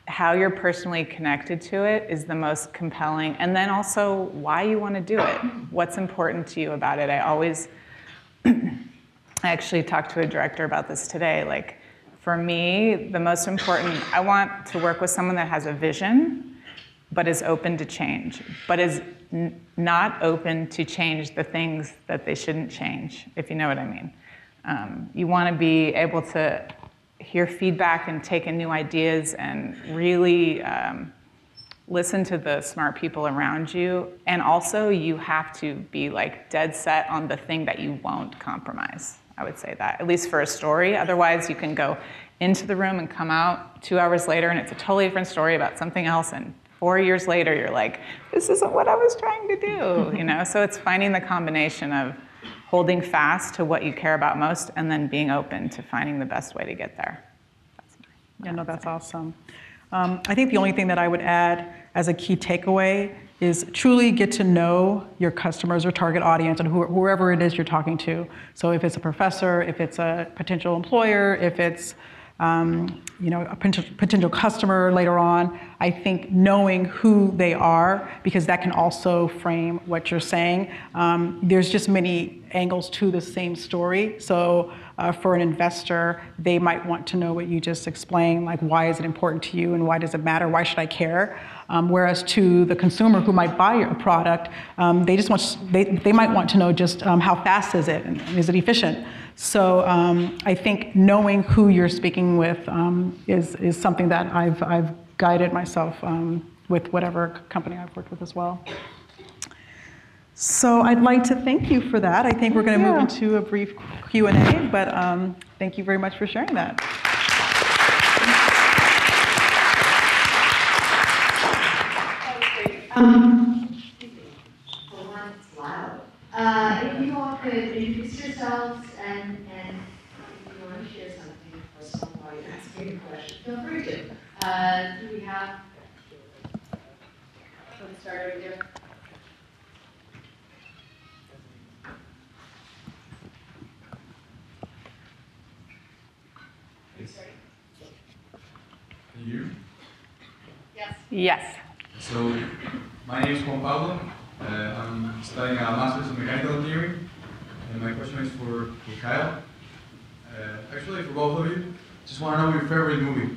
how you're personally connected to it is the most compelling. And then also why you want to do it. What's important to you about it. I actually talked to a director about this today. Like, for me, the most important, I want to work with someone that has a vision, but is open to change, but is not open to change the things that they shouldn't change, if you know what I mean. You want to be able to hear feedback and take in new ideas and really listen to the smart people around you. And also, you have to be like dead set on the thing that you won't compromise. I would say that, at least for a story. Otherwise, you can go into the room and come out 2 hours later, and it's a totally different story about something else. And 4 years later, you're like, this isn't what I was trying to do. So it's finding the combination of holding fast to what you care about most and then being open to finding the best way to get there. That's awesome. I think the only thing that I would add as a key takeaway is truly get to know your customers or target audience and whoever it is you're talking to. So if it's a professor, if it's a potential employer, if it's a potential customer later on, I think knowing who they are, because that can also frame what you're saying. There's just many angles to the same story. So for an investor, they might want to know what you just explained, like why is it important to you and why does it matter? Why should I care? Whereas to the consumer who might buy your product, they might want to know just how fast is it and is it efficient? So I think knowing who you're speaking with is something that I've guided myself with whatever company I've worked with as well. So I'd like to thank you for that. I think we're going to move into a brief Q&A, but thank you very much for sharing that. If you all could introduce yourselves and if you want to share something personal while you're asking a question, feel free to. Do we have? Let's start over here. Can you hear me? Yes. Yes. So, my name is Juan Pablo. I'm studying a master's in mechanical engineering, and my question is for Kyle. Actually, for both of you, just want to know your favorite movie.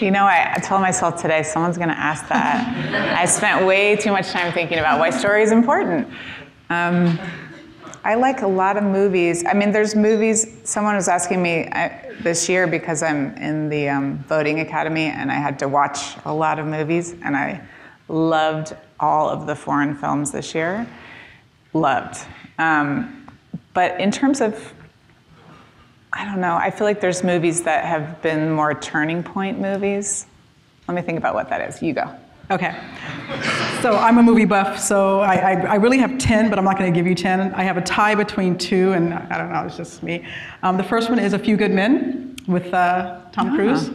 I told myself today someone's going to ask that. I spent way too much time thinking about why story is important. I like a lot of movies. I mean, there's movies, someone was asking me this year because I'm in the voting academy and I had to watch a lot of movies and I loved all of the foreign films this year. Loved. But in terms of, I don't know, I feel like there's movies that have been more turning point movies. Let me think about what that is. You go. Okay. So I'm a movie buff, so I really have 10, but I'm not going to give you 10. I have a tie between 2, and I don't know, it's just me. The first one is A Few Good Men with Tom Cruise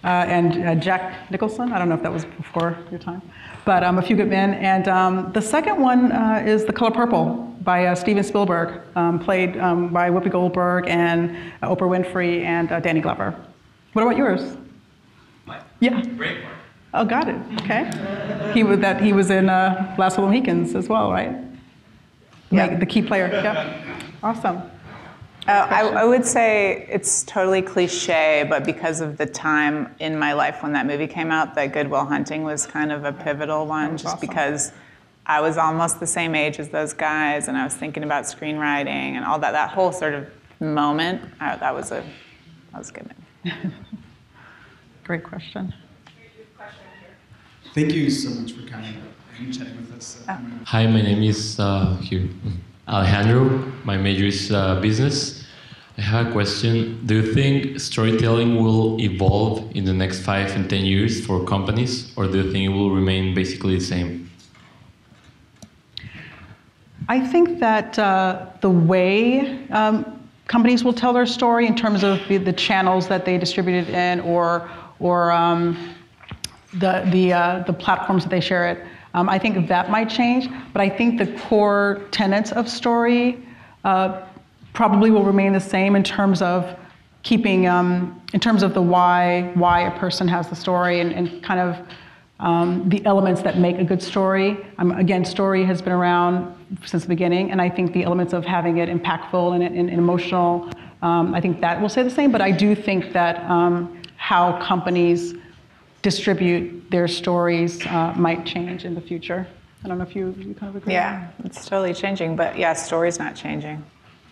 and Jack Nicholson. I don't know if that was before your time, but A Few Good Men. And the second one is The Color Purple by Steven Spielberg, played by Whoopi Goldberg and Oprah Winfrey and Danny Glover. What about yours? Mine? Yeah. Braveheart. Oh, got it. Okay. He was in Last of the Mohicans as well, right? Yeah. The key player. Yeah. Awesome. I would say it's totally cliche, but because of the time in my life when that movie came out, that Good Will Hunting was kind of a pivotal one, just awesome. Because I was almost the same age as those guys, and I was thinking about screenwriting and all that. That whole sort of moment, that was a good movie. Great question. Thank you so much for coming and chatting with us. Hi, my name is Alejandro. My major is business. I have a question. Do you think storytelling will evolve in the next 5 and 10 years for companies, or do you think it will remain basically the same? I think that the way companies will tell their story in terms of the channels that they distribute it in, or the platforms that they share it, I think that might change. But I think the core tenets of story probably will remain the same in terms of keeping, in terms of the why a person has the story, and kind of the elements that make a good story. Again, story has been around since the beginning, and I think the elements of having it impactful and emotional, I think that will stay the same. But I do think that how companies distribute their stories might change in the future. I don't know if you kind of agree. Yeah, it's totally changing, but yeah, story's not changing.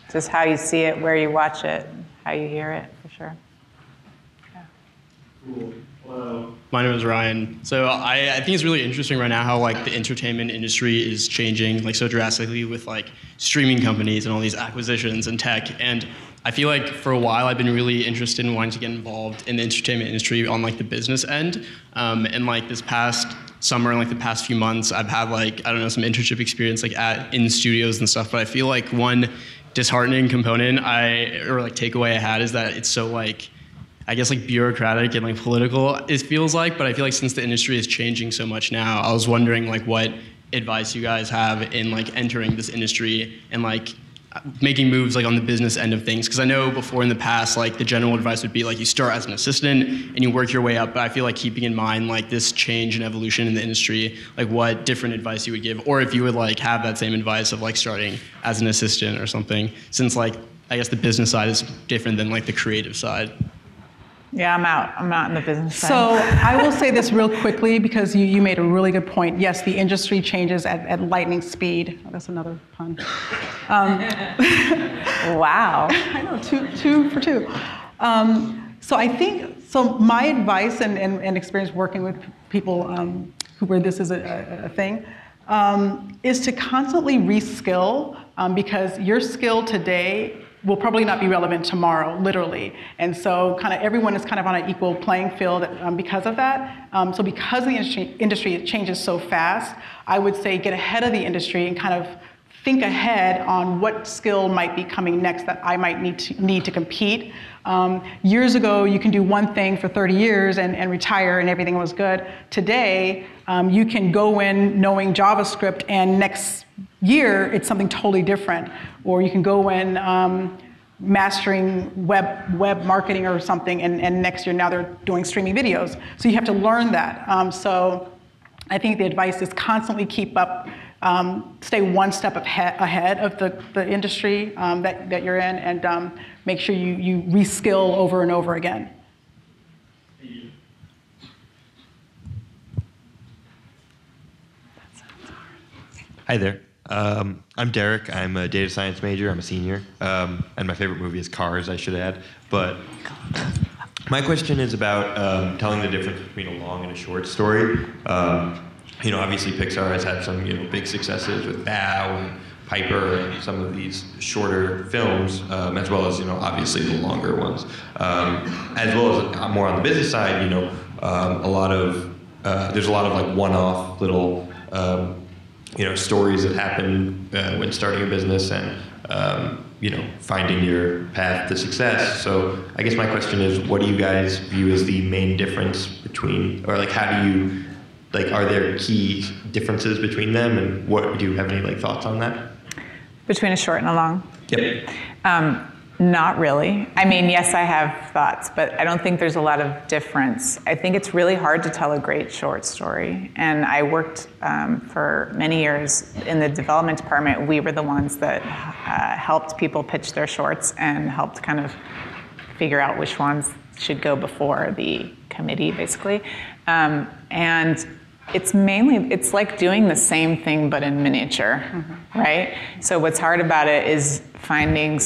It's just how you see it, where you watch it, how you hear it, for sure. Yeah. Cool. Hello. My name is Ryan. So I think it's really interesting right now how like the entertainment industry is changing like so drastically with like streaming companies and all these acquisitions and tech. And I feel like for a while I've been really interested in wanting to get involved in the entertainment industry on like the business end. And like this past summer and like the past few months, I've had like, I don't know, some internship experience like in studios and stuff. But I feel like one disheartening component or like takeaway I had is that it's so like, I guess like bureaucratic and like political, it feels like. But I feel like since the industry is changing so much now, I was wondering like what advice you guys have in like entering this industry and like making moves like on the business end of things. Because I know before in the past, like the general advice would be like you start as an assistant and you work your way up. But I feel like keeping in mind like this change and evolution in the industry, like what different advice you would give, or if you would like have that same advice of like starting as an assistant or something, since like I guess the business side is different than like the creative side. Yeah, I'm out in the business side. So I will say this real quickly because you made a really good point. Yes, the industry changes at lightning speed. Oh, that's another pun. Wow. I know, two for two. So I think, so my advice and experience working with people where this is a thing, is to constantly reskill, because your skill today will probably not be relevant tomorrow, literally. And so kind of everyone is kind of on an equal playing field because of that. So because the industry changes so fast, I would say get ahead of the industry and kind of think ahead on what skill might be coming next that I might need to compete. Years ago, you can do one thing for 30 years and retire and everything was good. Today, you can go in knowing JavaScript and next year it's something totally different. Or you can go in mastering web marketing or something, and next year now they're doing streaming videos. So you have to learn that. So I think the advice is constantly keep up, stay one step ahead of the industry that you're in, and make sure you reskill over and over again. Hi there. I'm Derek. I'm a data science major. I'm a senior. And my favorite movie is Cars, I should add. But my question is about telling the difference between a long and a short story. You know, obviously Pixar has had some, you know, big successes with Bao and Piper and some of these shorter films, as well as, you know, obviously the longer ones. As well as more on the business side, you know, there's a lot of like one-off little you know, stories that happen when starting a business and, you know, finding your path to success. So I guess my question is, what do you guys view as the main difference between, or like how do you, like, are there key differences between them, and what, do you have any like thoughts on that? Between a short and a long? Yep. Not really. I mean, yes, I have thoughts, but I don't think there's a lot of difference. I think it's really hard to tell a great short story. And I worked for many years in the development department. We were the ones that helped people pitch their shorts and helped kind of figure out which ones should go before the committee, basically. And it's like doing the same thing but in miniature, right? So what's hard about it is finding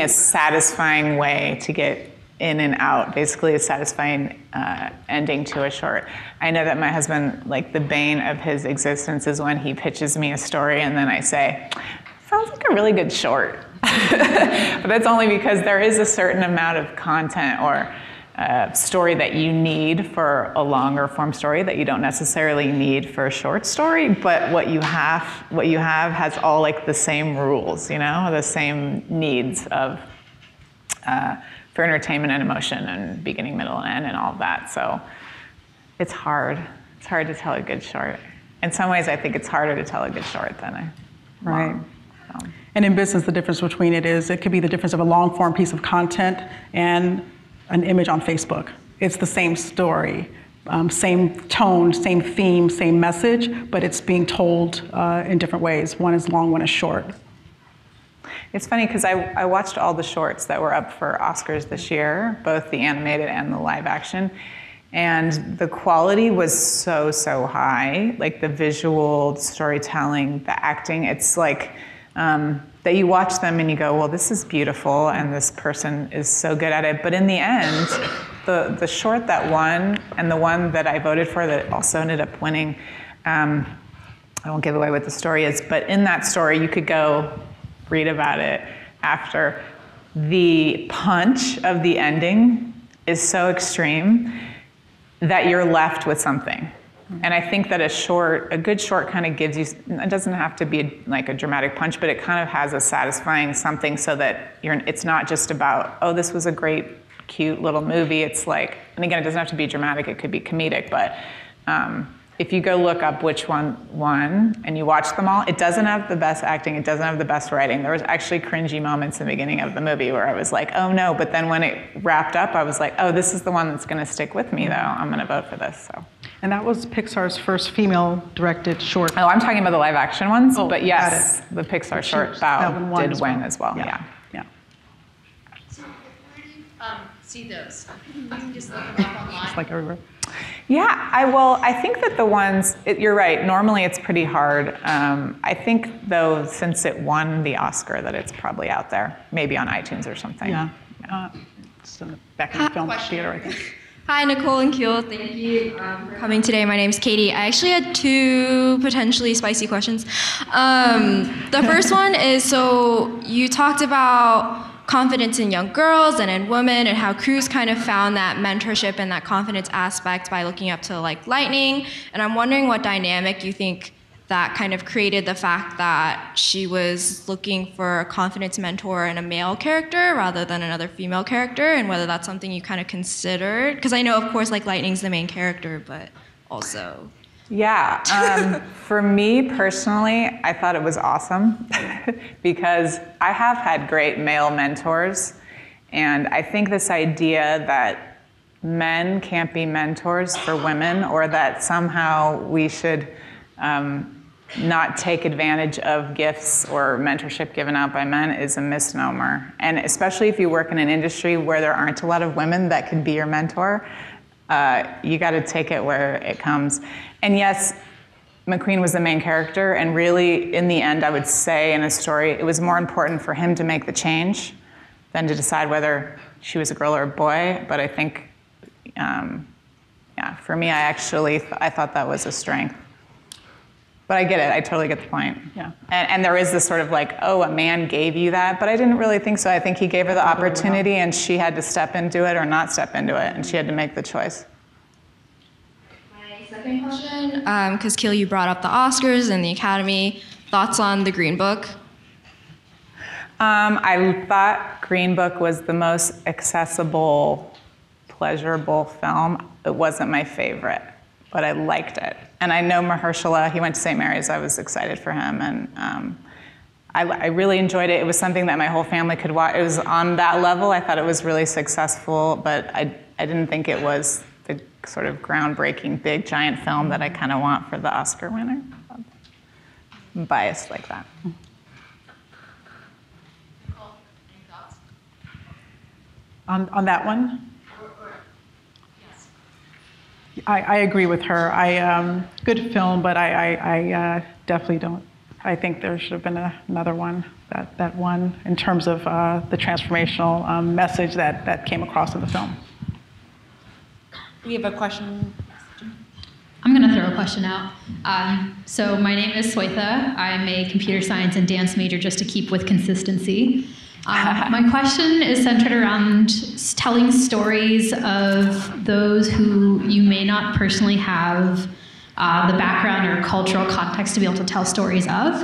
a satisfying way to get in and out, basically a satisfying ending to a short. I know that my husband, like the bane of his existence is when he pitches me a story and then I say, sounds like a really good short. But that's only because there is a certain amount of content or story that you need for a longer form story that you don't necessarily need for a short story, but what you have has all like the same rules, you know, the same needs of for entertainment and emotion and beginning, middle, and end and all of that. So it's hard. It's hard to tell a good short. In some ways, I think it's harder to tell a good short than a long film. And in business, the difference between it could be the difference of a long form piece of content and an image on Facebook. It's the same story, same tone, same theme, same message, but it's being told in different ways. One is long, one is short. It's funny because I watched all the shorts that were up for Oscars this year, both the animated and the live action, and the quality was so, so high. Like the visual storytelling, the acting, it's like that you watch them and you go, well, this is beautiful and this person is so good at it. But in the end, the short that won and the one that I voted for that also ended up winning, I won't give away what the story is, but in that story you could go read about it after. The punch of the ending is so extreme that you're left with something. And I think that a good short kind of gives you, it doesn't have to be like a dramatic punch, but it kind of has a satisfying something so that it's not just about, oh, this was a great, cute little movie. It's like, and again, it doesn't have to be dramatic, it could be comedic, but if you go look up which one won and you watch them all, it doesn't have the best acting, it doesn't have the best writing. There was actually cringy moments in the beginning of the movie where I was like, oh no, but then when it wrapped up, I was like, oh, this is the one that's gonna stick with me though. I'm gonna vote for this, so. And that was Pixar's first female-directed short. Oh, I'm talking about the live-action ones, but yes, the Pixar short Bao did win as well, yeah. So where do you see those? You can just look them up online? Just like everywhere. Yeah, I think that the ones, you're right, normally it's pretty hard. I think, though, since it won the Oscar, that it's probably out there, maybe on iTunes or something. Yeah. It's in the back of the film theater, I think. Hi, Nicole and Kiel. Thank you for coming today. My name's Katie. I actually had two potentially spicy questions. The first one is, so you talked about confidence in young girls and in women and how Cruz kind of found that mentorship and that confidence aspect by looking up to like Lightning. And I'm wondering what dynamic you think that kind of created the fact that she was looking for a confidence mentor in a male character rather than another female character, and whether that's something you kind of considered. Because I know, of course, like Lightning's the main character, but also. Yeah, for me personally, I thought it was awesome because I have had great male mentors, and I think this idea that men can't be mentors for women, or that somehow we should not take advantage of gifts or mentorship given out by men is a misnomer. And especially if you work in an industry where there aren't a lot of women that can be your mentor, you got to take it where it comes. And yes, McQueen was the main character, and really, in the end, I would say in a story, it was more important for him to make the change than to decide whether she was a girl or a boy. But I think, yeah, for me, I thought that was a strength. But I get it, I totally get the point. Yeah. And there is this sort of like, oh, a man gave you that, but I didn't really think so. I think he gave her the opportunity and she had to step into it or not step into it, and she had to make the choice. My second question, because Kiel, you brought up the Oscars and the Academy, thoughts on the Green Book? I thought Green Book was the most accessible, pleasurable film. It wasn't my favorite, but I liked it. And I know Mahershala, he went to St. Mary's, I was excited for him, and I really enjoyed it. It was something that my whole family could watch. It was on that level. I thought it was really successful, but I didn't think it was the sort of groundbreaking, big, giant film that I kind of want for the Oscar winner. I'm biased like that. Nicole, any thoughts? On that one? I agree with her. Good film, but I definitely don't. I think there should have been another one that won in terms of the transformational message that came across in the film. We have a question. I'm going to throw a question out. So my name is Swetha. I'm a computer science and dance major just to keep with consistency. My question is centered around telling stories of those who you may not personally have the background or cultural context to be able to tell stories of.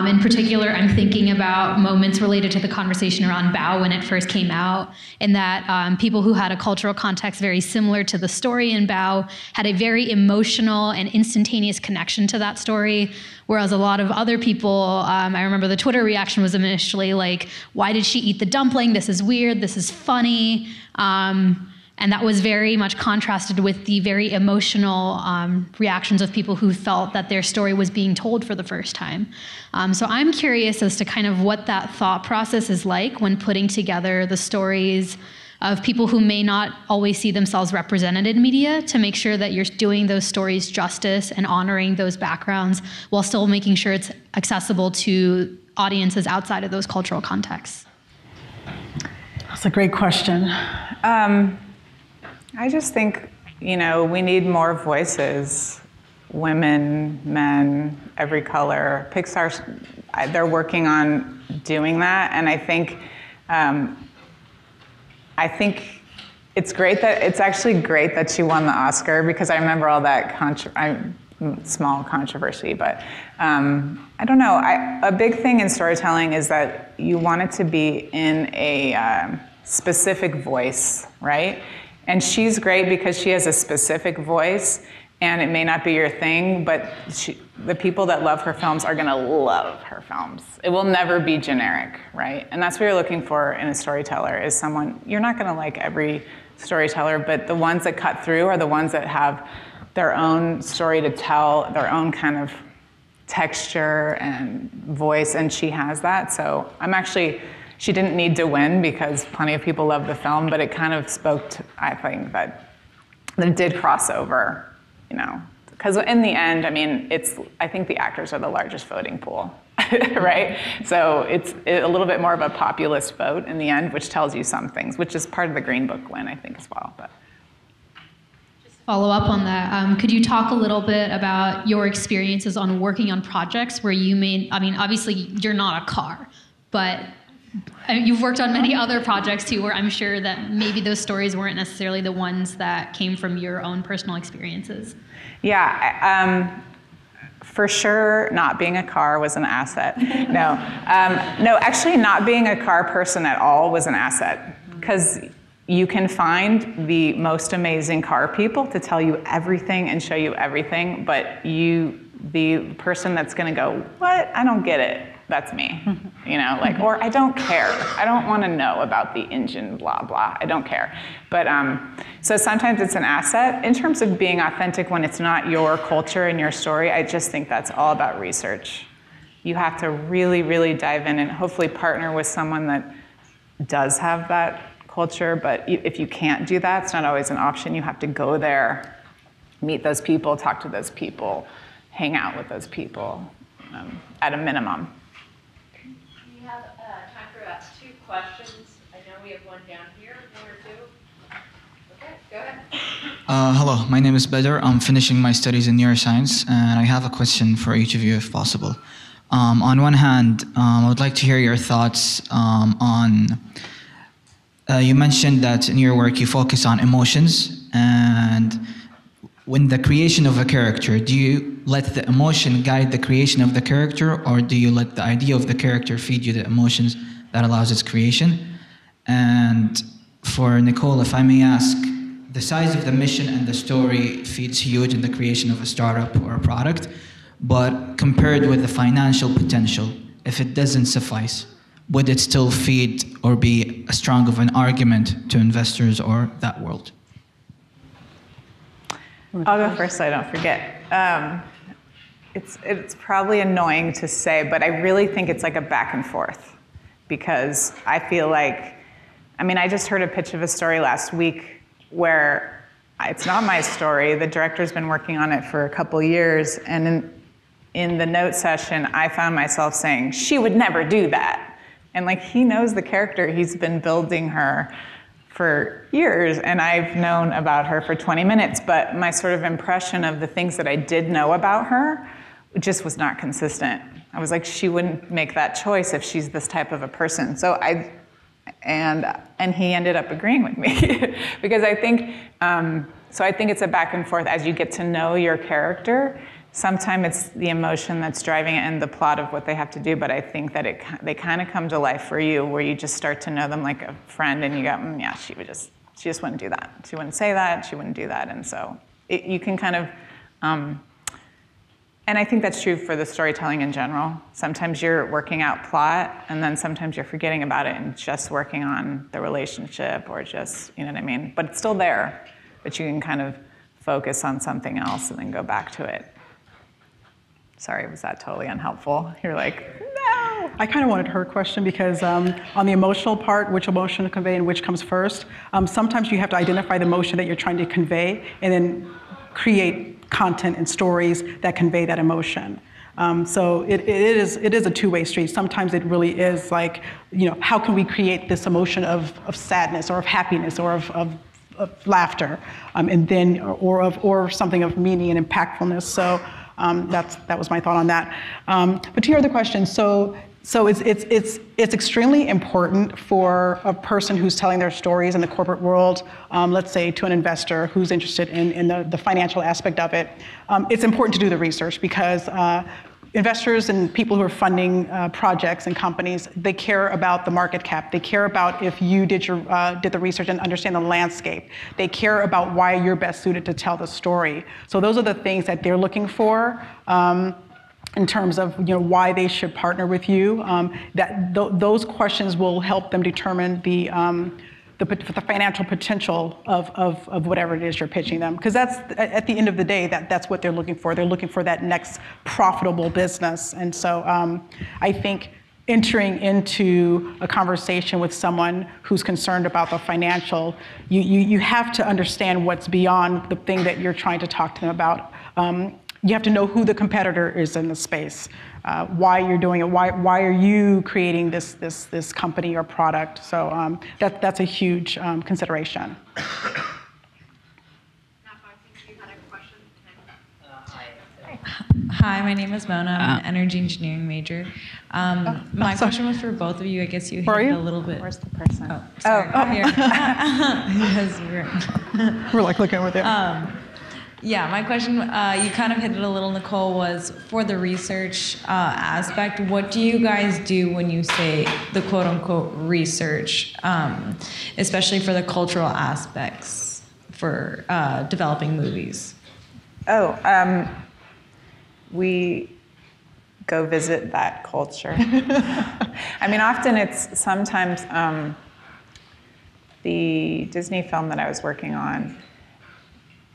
In particular, I'm thinking about moments related to the conversation around Bao when it first came out, in that people who had a cultural context very similar to the story in Bao had a very emotional and instantaneous connection to that story, whereas a lot of other people, I remember the Twitter reaction was initially like, why did she eat the dumpling? This is weird, this is funny. And that was very much contrasted with the very emotional reactions of people who felt that their story was being told for the first time. So I'm curious as to kind of what that thought process is like when putting together the stories of people who may not always see themselves represented in media, to make sure that you're doing those stories justice and honoring those backgrounds while still making sure it's accessible to audiences outside of those cultural contexts. That's a great question. I just think, we need more voices, women, men, every color. Pixar, they're working on doing that, and I think it's actually great that she won the Oscar, because I remember all that small controversy, but I don't know. A big thing in storytelling is that you want it to be in a specific voice, right? And she's great because she has a specific voice, and it may not be your thing, but the people that love her films are gonna love her films. It will never be generic, right? And that's what you're looking for in a storyteller, is someone, you're not gonna like every storyteller, but the ones that cut through are the ones that have their own story to tell, their own kind of texture and voice, and she has that. So she didn't need to win because plenty of people love the film, but it kind of spoke to, I think, that it did cross over, because in the end, I think the actors are the largest voting pool, right? So it's a little bit more of a populist vote in the end, which tells you some things, which is part of the Green Book win, I think, as well. But follow up on that, could you talk a little bit about your experiences on working on projects where you obviously you're not a car, but you've worked on many other projects too, where I'm sure that maybe those stories weren't necessarily the ones that came from your own personal experiences. Yeah, for sure, not being a car was an asset. No, actually not being a car person at all was an asset, because you can find the most amazing car people to tell you everything and show you everything, but the person that's gonna go, what? I don't get it. That's me, or I don't care. I don't want to know about the engine, blah, blah. I don't care. But so sometimes it's an asset. In terms of being authentic when it's not your culture and your story, I just think that's all about research. You have to really, really dive in and hopefully partner with someone that does have that culture. But if you can't do that, it's not always an option. You have to go there, meet those people, talk to those people, hang out with those people at a minimum. We have time for 2 questions. I know we have one down here, 1 or 2. Okay, go ahead. Hello, my name is Bedr. I'm finishing my studies in neuroscience, and I have a question for each of you, if possible. On one hand, I would like to hear your thoughts on, you mentioned that in your work you focus on emotions, and when the creation of a character, do you let the emotion guide the creation of the character, or do you let the idea of the character feed you the emotions that allows its creation? And for Nicole, if I may ask, the size of the mission and the story feeds huge in the creation of a startup or a product, but compared with the financial potential, if it doesn't suffice, would it still feed or be as strong of an argument to investors or that world? I'll go first so I don't forget. It's probably annoying to say, but I really think it's like a back and forth, because I feel like, I just heard a pitch of a story last week where it's not my story. The director's been working on it for a couple years, and in the note session, I found myself saying, she would never do that. And he knows the character, he's been building her for years, and I've known about her for 20 minutes, but my sort of impression of the things that I did know about her just was not consistent. I was like, she wouldn't make that choice if she's this type of a person. So And he ended up agreeing with me because I think, so I think it's a back and forth as you get to know your character. Sometimes it's the emotion that's driving it and the plot of what they have to do, but I think that they kind of come to life for you where you just start to know them like a friend and you go, yeah, she just wouldn't do that. She wouldn't say that, she wouldn't do that. And so you can kind of, and I think that's true for the storytelling in general. Sometimes you're working out plot, and then sometimes you're forgetting about it and just working on the relationship or just, you know what I mean? But it's still there, but you can kind of focus on something else and then go back to it. Sorry, was that totally unhelpful? You're like, no. I kind of wanted her question because on the emotional part, which emotion to convey and which comes first, sometimes you have to identify the emotion that you're trying to convey and then create content and stories that convey that emotion. So it is a two-way street. Sometimes it really is like, you know, how can we create this emotion of sadness or of happiness or of laughter, and then or something of meaning and impactfulness. So that was my thought on that. But to your other question, so it's extremely important for a person who's telling their stories in the corporate world, let's say to an investor who's interested in the financial aspect of it. It's important to do the research because investors and people who are funding projects and companies, they care about the market cap. They care about if you did the research and understand the landscape. They care about why you're best suited to tell the story. So those are the things that they're looking for. In terms of why they should partner with you, those questions will help them determine the financial potential of whatever it is you're pitching them. Because that's at the end of the day, that's what they're looking for. They're looking for that next profitable business. And so I think entering into a conversation with someone who's concerned about the financial, you have to understand what's beyond the thing that you're trying to talk to them about. You have to know who the competitor is in the space, why you're doing it, why are you creating this company or product. So that's a huge consideration. Hi, my name is Mona. I'm an energy engineering major. My question was for both of you. I guess you hit it a little bit. Where's the person? Oh, sorry. Here. Because we're like looking over there. Yeah, my question, you kind of hit it a little, Nicole, was for the research aspect, what do you guys do when you say the quote-unquote research, especially for the cultural aspects for developing movies? We go visit that culture. I mean, often it's sometimes the Disney film that I was working on,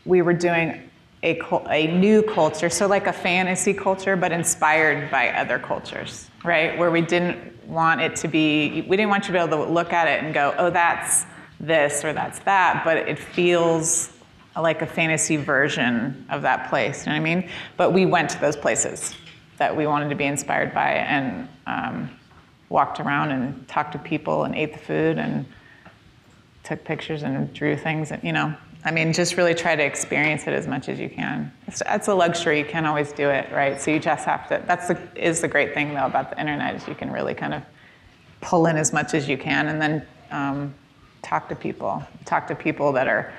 we were doing a new culture, so like a fantasy culture, but inspired by other cultures, right? Where we didn't want it to be, we didn't want you to be able to look at it and go, oh, that's this or that's that, but it feels like a fantasy version of that place, you know what I mean? But we went to those places that we wanted to be inspired by and walked around and talked to people and ate the food and took pictures and drew things, and, I mean, just really try to experience it as much as you can. That's a luxury. You can't always do it, right? So you just have to, is the great thing, though, about the internet, is you can really kind of pull in as much as you can and then talk to people. Talk to people that are,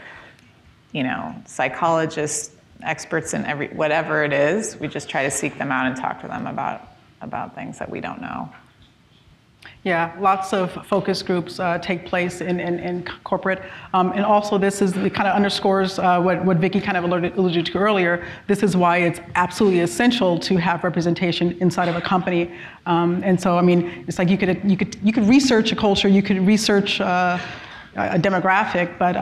psychologists, experts in whatever it is. We just try to seek them out and talk to them about things that we don't know. Yeah, lots of focus groups take place in corporate. And also it kind of underscores what Vicki kind of alluded to earlier. This is why it's absolutely essential to have representation inside of a company. And so, I mean, it's like you could research a culture, you could research a demographic, but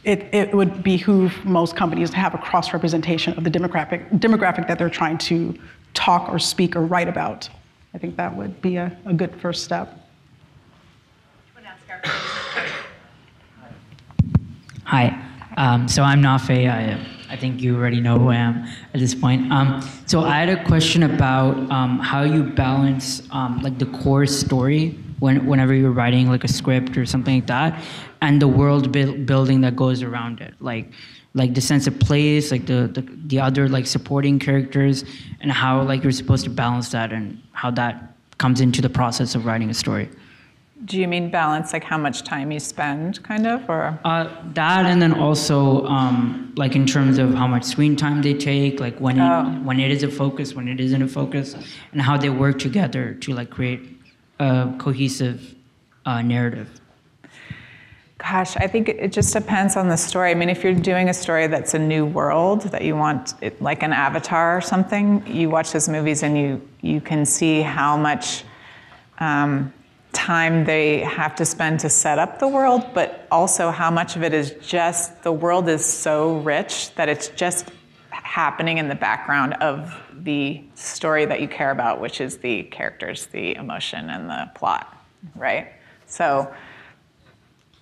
it would behoove most companies to have a cross-representation of the demographic that they're trying to talk or speak or write about. I think that would be a good first step. Hi, so I'm Nafe. I think you already know who I am at this point. So I had a question about how you balance like the core story whenever you're writing like a script or something like that, and the world building that goes around it, like the sense of place, like the other like supporting characters, and how like you're supposed to balance that and how that comes into the process of writing a story. Do you mean balance, like how much time you spend, kind of, or? That, and then also, like in terms of how much screen time they take, like when it is a focus, when it isn't a focus, and how they work together to like create a cohesive narrative. Gosh, I think it just depends on the story. I mean, if you're doing a story that's a new world that you want, like an Avatar or something, you watch those movies and you can see how much time they have to spend to set up the world, but also how much of it is just, the world is so rich that it's just happening in the background of the story that you care about, which is the characters, the emotion, and the plot, right? So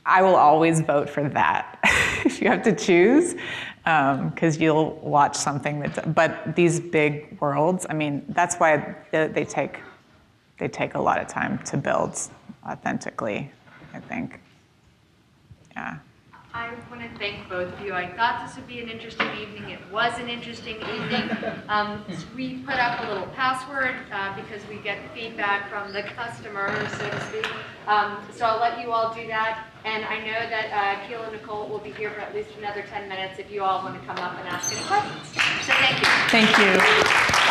I will always vote for that if you have to choose, because you'll watch something but these big worlds, I mean, that's why they take a lot of time to build authentically, I think. Yeah. I want to thank both of you. I thought this would be an interesting evening. It was an interesting evening. We put up a little password because we get feedback from the customers, so to speak. So I'll let you all do that. And I know that Kiel and Nicole will be here for at least another 10 minutes if you all want to come up and ask any questions. So thank you. Thank you.